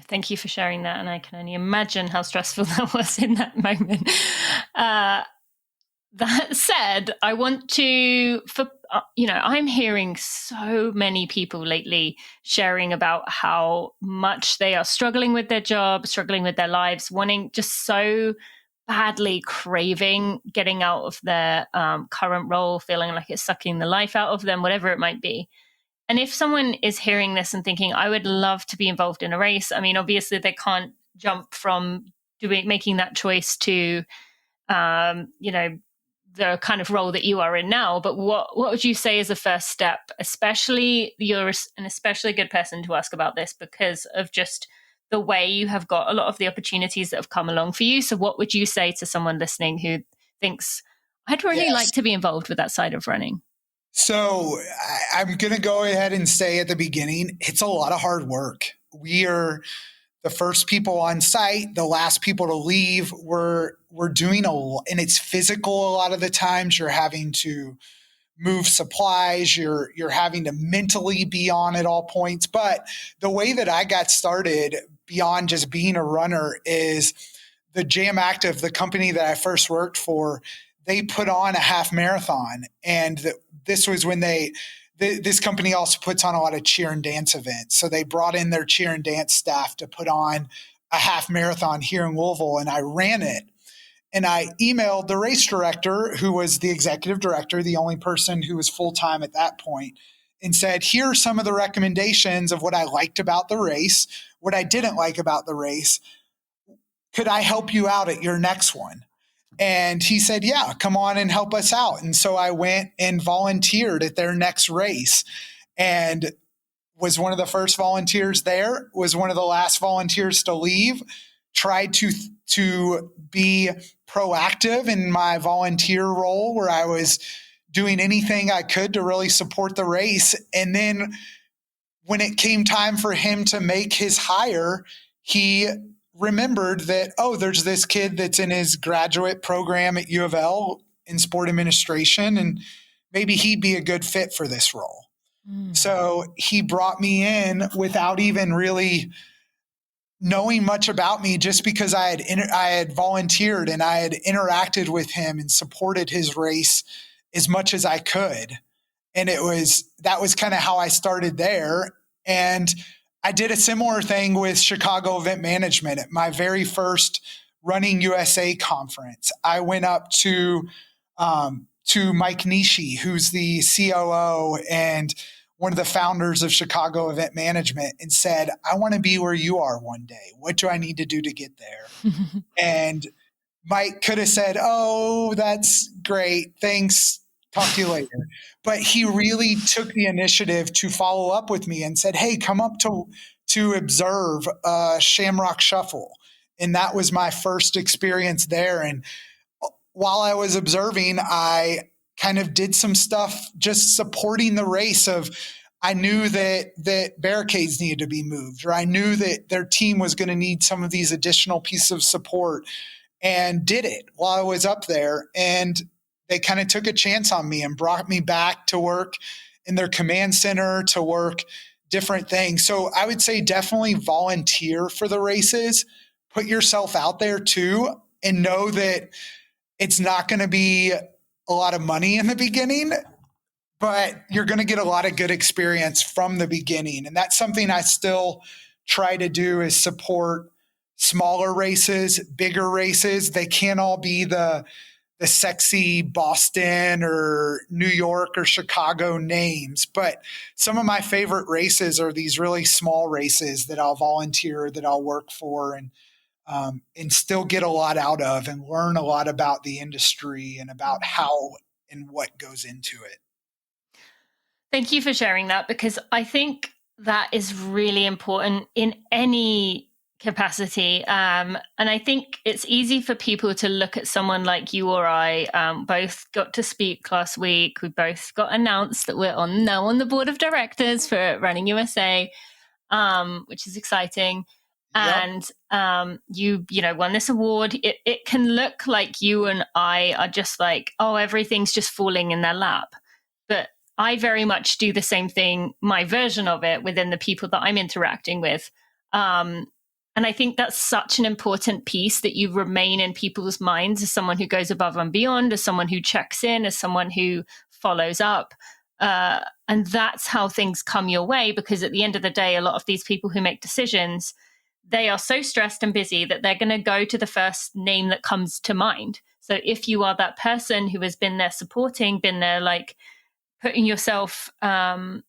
Thank you for sharing that. And I can only imagine how stressful that was in that moment. That said, I want to, I'm hearing so many people lately sharing about how much they are struggling with their job, struggling with their lives, wanting, just so badly craving getting out of their current role, feeling like it's sucking the life out of them, whatever it might be. And if someone is hearing this and thinking, I would love to be involved in a race, I mean, obviously they can't jump from making that choice to, the kind of role that you are in now. But what would you say is the first step? Especially, you're an especially good person to ask about this because of just the way you have got a lot of the opportunities that have come along for you. So what would you say to someone listening who thinks, I'd really like to be involved with that side of running? So I'm going to go ahead and say at the beginning, it's a lot of hard work. We are the first people on site, the last people to leave. We're doing and it's physical. A lot of the times you're having to move supplies. You're having to mentally be on at all points. But the way that I got started beyond just being a runner is the Jam Active, the company that I first worked for, they put on a half marathon. And this was when this company also puts on a lot of cheer and dance events. So they brought in their cheer and dance staff to put on a half marathon here in Louisville, and I ran it. And I emailed the race director, who was the executive director, the only person who was full-time at that point, and said, here are some of the recommendations of what I liked about the race, what I didn't like about the race. Could I help you out at your next one? And he said, yeah, come on and help us out. And so I went and volunteered at their next race and was one of the first volunteers there, was one of the last volunteers to leave, tried to be proactive in my volunteer role where I was doing anything I could to really support the race. And then when it came time for him to make his hire, he remembered that, oh, there's this kid that's in his graduate program at U of L in sport administration, and maybe he'd be a good fit for this role. So he brought me in without even really knowing much about me, just because I had volunteered and I had interacted with him and supported his race as much as I could. And that was kind of how I started there. And I did a similar thing with Chicago Event Management at my very first Running USA conference. I went up to Mike Nishi, who's the COO and one of the founders of Chicago Event Management, and said, I want to be where you are one day. What do I need to do to get there? And Mike could have said, oh, that's great. Thanks. Talk to you later. But he really took the initiative to follow up with me and said, hey, come up to observe Shamrock Shuffle. And that was my first experience there. And while I was observing, I kind of did some stuff just supporting the race of, I knew that barricades needed to be moved, or I knew that their team was going to need some of these additional pieces of support, and did it while I was up there. And they kind of took a chance on me and brought me back to work in their command center to work different things. So I would say definitely volunteer for the races, put yourself out there too, and know that it's not going to be a lot of money in the beginning, but you're going to get a lot of good experience from the beginning. And that's something I still try to do, is support smaller races, bigger races. They can't all be the sexy Boston or New York or Chicago names, but some of my favorite races are these really small races that I'll volunteer, that I'll work for, and still get a lot out of and learn a lot about the industry and about how and what goes into it. Thank you for sharing that, because I think that is really important in any capacity. And I think it's easy for people to look at someone like you or I. Both got to speak last week. We both got announced that we're now on the board of directors for Running USA, which is exciting. Yep. And you won this award. It can look like you and I are just like, oh, everything's just falling in their lap. But I very much do the same thing, my version of it, within the people that I'm interacting with. And I think that's such an important piece, that you remain in people's minds as someone who goes above and beyond, as someone who checks in, as someone who follows up. And that's how things come your way, because at the end of the day, a lot of these people who make decisions, they are so stressed and busy that they're going to go to the first name that comes to mind. So if you are that person who has been there supporting, been there like putting yourself, in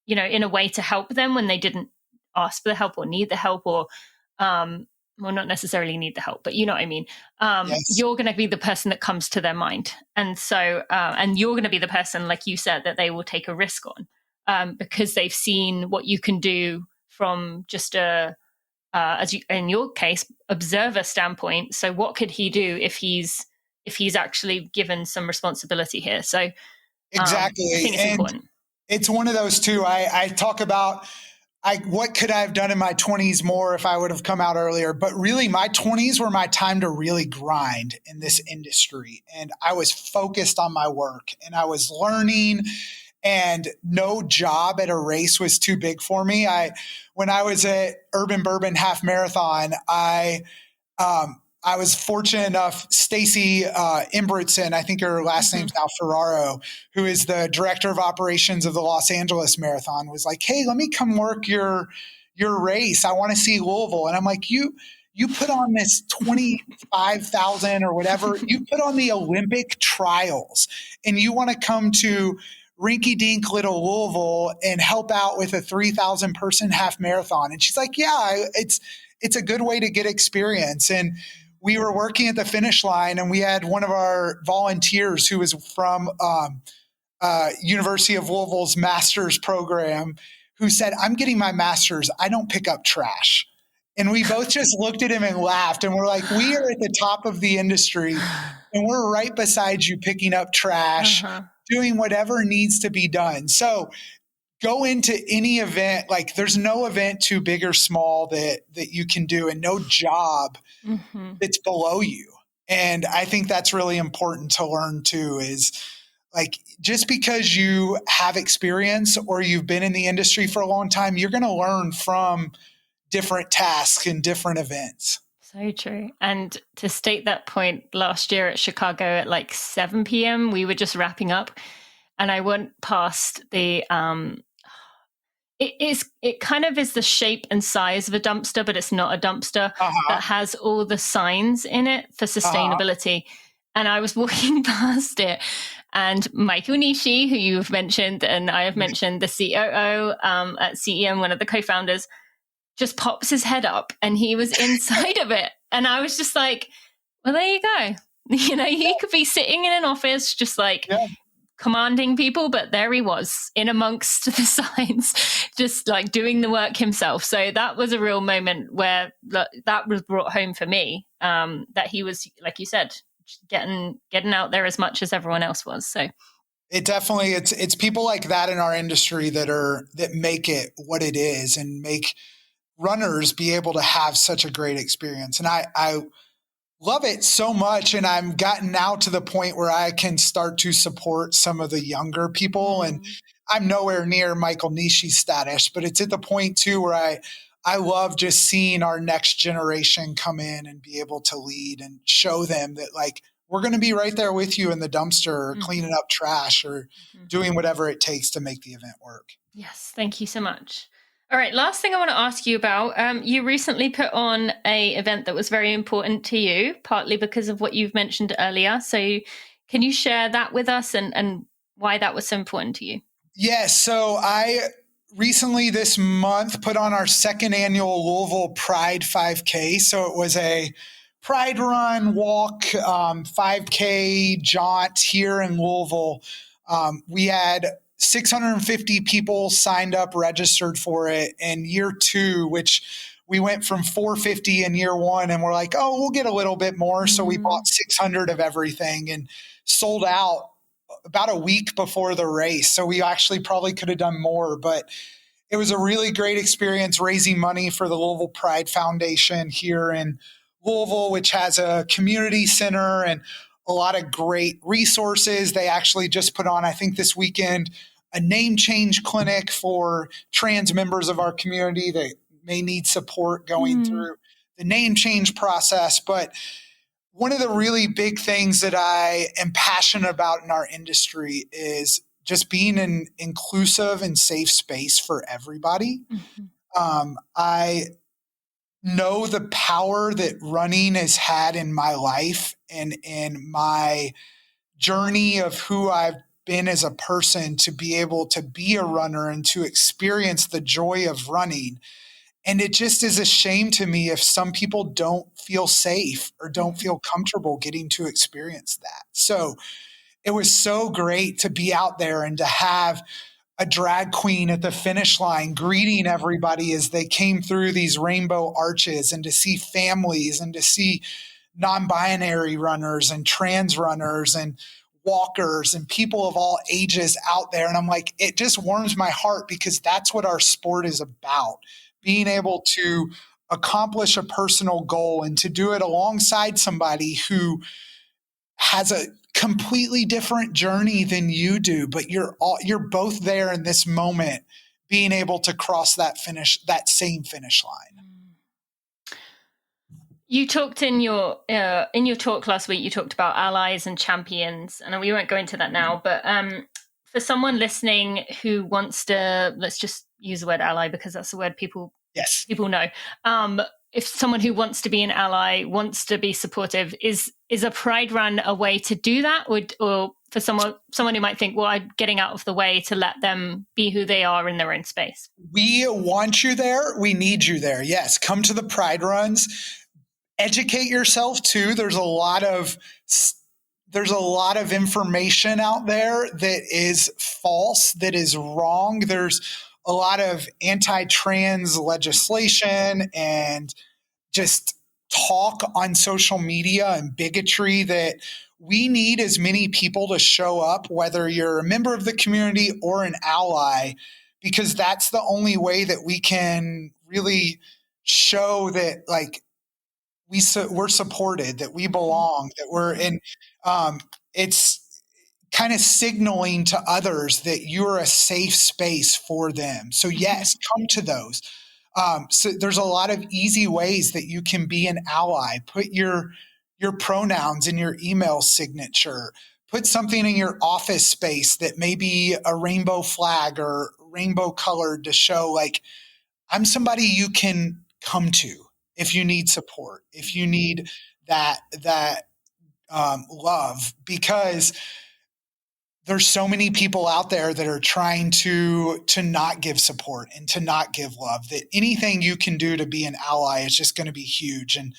a way to help them when they didn't ask for the help or need the help, or well, not necessarily need the help, but you know what I mean? Yes. You're going to be the person that comes to their mind. And so, and you're going to be the person, like you said, that they will take a risk on, because they've seen what you can do from just in your case, observer standpoint. So what could he do if he's actually given some responsibility here? So Exactly. I think it's important. It's one of those too. I talk about what could I have done in my 20s more if I would have come out earlier? But really, my 20s were my time to really grind in this industry. And I was focused on my work and I was learning, and no job at a race was too big for me. When I was at Urban Bourbon Half Marathon, I was fortunate enough, Stacy Imbrutson, I think her last name's now Ferraro, who is the director of operations of the Los Angeles Marathon, was like, hey, let me come work your race. I want to see Louisville. And I'm like, you put on this 25,000 or whatever, you put on the Olympic trials, and you want to come to rinky-dink little Louisville and help out with a 3,000 person half marathon. And she's like, yeah, it's a good way to get experience. And we were working at the finish line, and we had one of our volunteers who was from University of Louisville's master's program, who said, I'm getting my master's. I don't pick up trash. And we both just looked at him and laughed. And we're like, we are at the top of the industry, and we're right beside you picking up trash, doing whatever needs to be done. So go into any event. Like, there's no event too big or small that you can do, and no job that's below you. And I think that's really important to learn too, is like, just because you have experience or you've been in the industry for a long time, you're going to learn from different tasks and different events. So true. And to state that point, last year at Chicago at like 7 p.m., we were just wrapping up, and I went past the it kind of is the shape and size of a dumpster, but it's not a dumpster that has all the signs in it for sustainability. And I was walking past it, and Michael Nishi, who you've mentioned, and I have mentioned, the COO at CEM, one of the co-founders, just pops his head up, and he was inside of it. And I was just like, well, there you go. He could be sitting in an office just like commanding people, but there he was in amongst the signs, just like doing the work himself. So that was a real moment where that was brought home for me, that he was, like you said, getting out there as much as everyone else was. So It definitely, it's people like that in our industry that make it what it is and make runners be able to have such a great experience. And I love it so much. And I'm gotten now to the point where I can start to support some of the younger people. And I'm nowhere near Michael Nishi's status, but it's at the point too where I love just seeing our next generation come in and be able to lead and show them that, like, we're going to be right there with you in the dumpster or cleaning up trash or doing whatever it takes to make the event work. Yes, thank you so much. All right, last thing I want to ask you about, you recently put on a event that was very important to you, partly because of what you've mentioned earlier. So can you share that with us and why that was so important to you? Yes. So I recently this month put on our second annual Louisville Pride 5K. So it was a Pride run, walk, 5K jaunt here in Louisville. We had 650 people signed up, registered for it. In year two, which we went from 450 in year one, and we're like, oh, we'll get a little bit more. So we bought 600 of everything and sold out about a week before the race. So we actually probably could have done more, but it was a really great experience raising money for the Louisville Pride Foundation here in Louisville, which has a community center and a lot of great resources. They actually just put on, I think this weekend, a name change clinic for trans members of our community that may need support going through the name change process. But one of the really big things that I am passionate about in our industry is just being an inclusive and safe space for everybody. I know the power that running has had in my life and in my journey of who I've been as a person to be able to be a runner and to experience the joy of running. And it just is a shame to me if some people don't feel safe or don't feel comfortable getting to experience that. So it was so great to be out there and to have a drag queen at the finish line greeting everybody as they came through these rainbow arches, and to see families and to see non-binary runners and trans runners and walkers and people of all ages out there. And I'm like, it just warms my heart because that's what our sport is about. Being able to accomplish a personal goal and to do it alongside somebody who has a completely different journey than you do, but you're both there in this moment, being able to cross that same finish line. You talked in your talk last week, you talked about allies and champions, and we won't go into that now, but for someone listening who wants to, let's just use the word ally because that's the word people know. If someone who wants to be an ally, wants to be supportive, is a Pride run a way to do that? Or for someone who might think, well, I'm getting out of the way to let them be who they are in their own space? We want you there. We need you there. Yes. Come to the Pride runs. Educate yourself too. There's a lot of information out there that is false, that is wrong. There's a lot of anti-trans legislation and just talk on social media and bigotry that we need as many people to show up, whether you're a member of the community or an ally, because that's the only way that we can really show that, like, we're supported, that we belong, that we're in. It's kind of signaling to others that you're a safe space for them. So yes, come to those. So there's a lot of easy ways that you can be an ally. Put your pronouns in your email signature. Put something in your office space that may be a rainbow flag or rainbow colored to show, like, I'm somebody you can come to if you need support, if you need that love, because there's so many people out there that are trying to not give support and to not give love, that anything you can do to be an ally is just going to be huge. And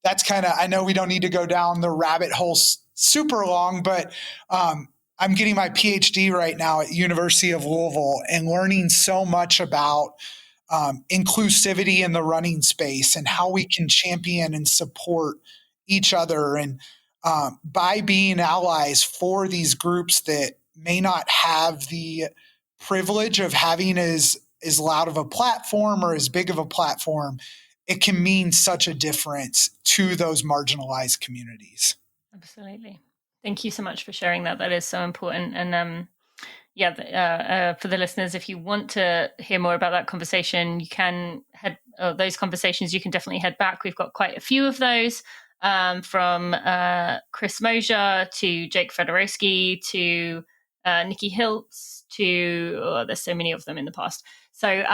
that's kind of, I know we don't need to go down the rabbit hole super long, but I'm getting my PhD right now at University of Louisville and learning so much about inclusivity in the running space and how we can champion and support each other. And by being allies for these groups that may not have the privilege of having as loud of a platform or as big of a platform, it can mean such a difference to those marginalized communities. Absolutely. Thank you so much for sharing that. That is so important. And for the listeners, if you want to hear more about that conversation, you can those conversations, you can definitely head back. We've got quite a few of those, from Chris Mosier to Jake Fedorowski to Nikki Hiltz to, there's so many of them in the past. So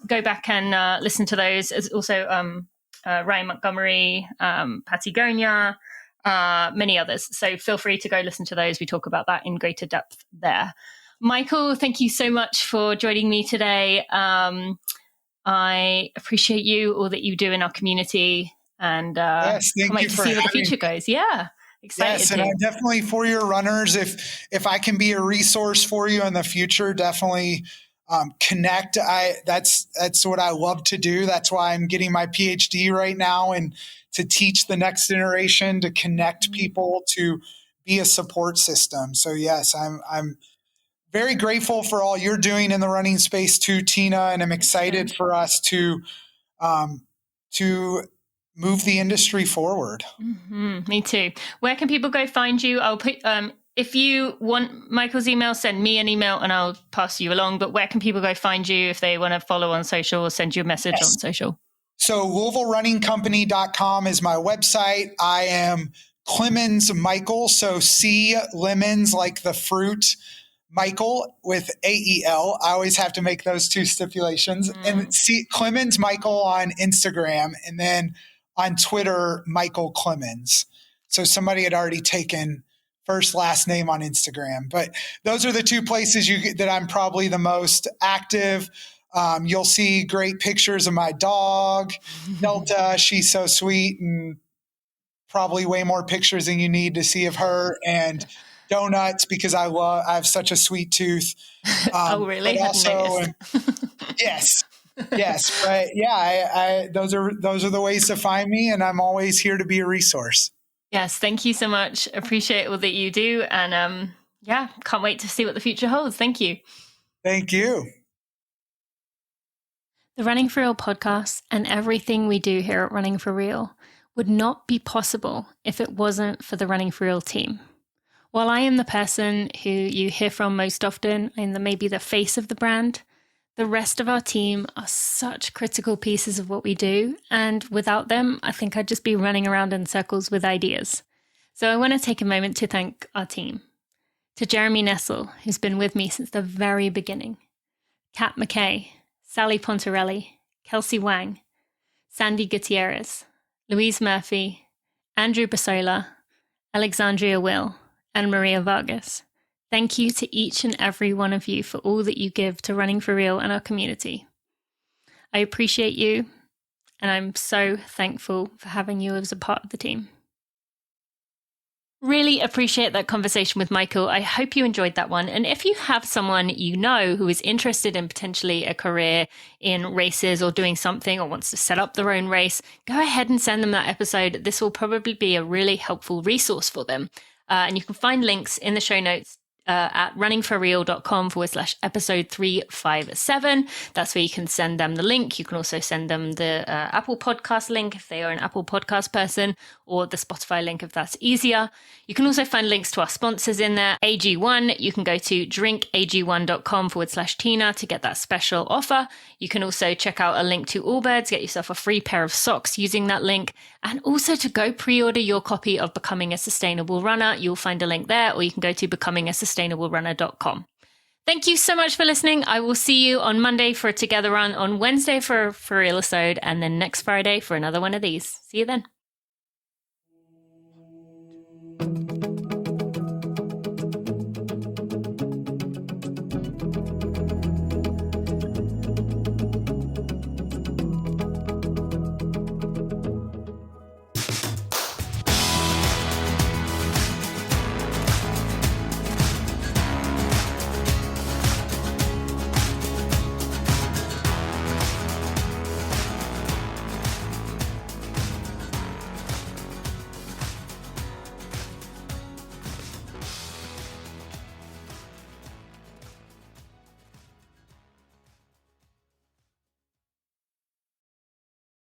go back and listen to those. There's also Ryan Montgomery, Patty Gonya, many others. So feel free to go listen to those. We talk about that in greater depth there. Michael, thank you so much for joining me today. I appreciate you, all that you do in our community, and yes, can't wait to see where the future goes. Yeah, excited. Yes, and I definitely, for your runners, if I can be a resource for you in the future, definitely connect. That's what I love to do. That's why I'm getting my PhD right now, and to teach the next generation, to connect people, to be a support system. So yes, I'm very grateful for all you're doing in the running space too, Tina, and I'm excited for us to move the industry forward. Mm-hmm. Me too. Where can people go find you? I'll put, if you want Michael's email, send me an email and I'll pass you along. But where can people go find you if they want to follow on social or send you a message on social? So LouisvilleRunningCompany.com is my website. I am Clemons Michael. So C lemons, like the fruit, Michael with AEL. I always have to make those two stipulations. And see Clemons Michael on Instagram, and then on Twitter, Michael Clemons. So somebody had already taken first, last name on Instagram. But those are the two places that I'm probably the most active. You'll see great pictures of my dog, Delta. She's so sweet, and probably way more pictures than you need to see of her, and donuts, because I have such a sweet tooth. Oh, really? But also, yes. But yeah, those are the ways to find me, and I'm always here to be a resource. Yes. Thank you so much. Appreciate all that you do. And can't wait to see what the future holds. Thank you. Thank you. The Running for Real podcast and everything we do here at Running for Real would not be possible if it wasn't for the Running for Real team. While I am the person who you hear from most often and maybe the face of the brand, the rest of our team are such critical pieces of what we do. And without them, I think I'd just be running around in circles with ideas. So I want to take a moment to thank our team. To Jeremy Nessel, who's been with me since the very beginning. Kat McKay, Sally Pontarelli, Kelsey Wang, Sandy Gutierrez, Louise Murphy, Andrew Basola, Alexandria Will, and Maria Vargas. Thank you to each and every one of you for all that you give to Running for Real and our community. I appreciate you, and I'm so thankful for having you as a part of the team. Really appreciate that conversation with Michael. I hope you enjoyed that one. And if you have someone you know who is interested in potentially a career in races or doing something, or wants to set up their own race, go ahead and send them that episode. This will probably be a really helpful resource for them. And you can find links in the show notes at runningforreal.com/episode 357. That's where you can send them the link. You can also send them the Apple Podcast link if they are an Apple Podcast person, or the Spotify link if that's easier. You can also find links to our sponsors in there. AG1, you can go to drinkag1.com/Tina to get that special offer. You can also check out a link to Allbirds, get yourself a free pair of socks using that link, and also to go pre-order your copy of Becoming a Sustainable Runner. You'll find a link there, or you can go to becomingasustaitablerunner.com. Thank you so much for listening. I will see you on Monday for a Together Run, on Wednesday for a real episode, and then next Friday for another one of these. See you then.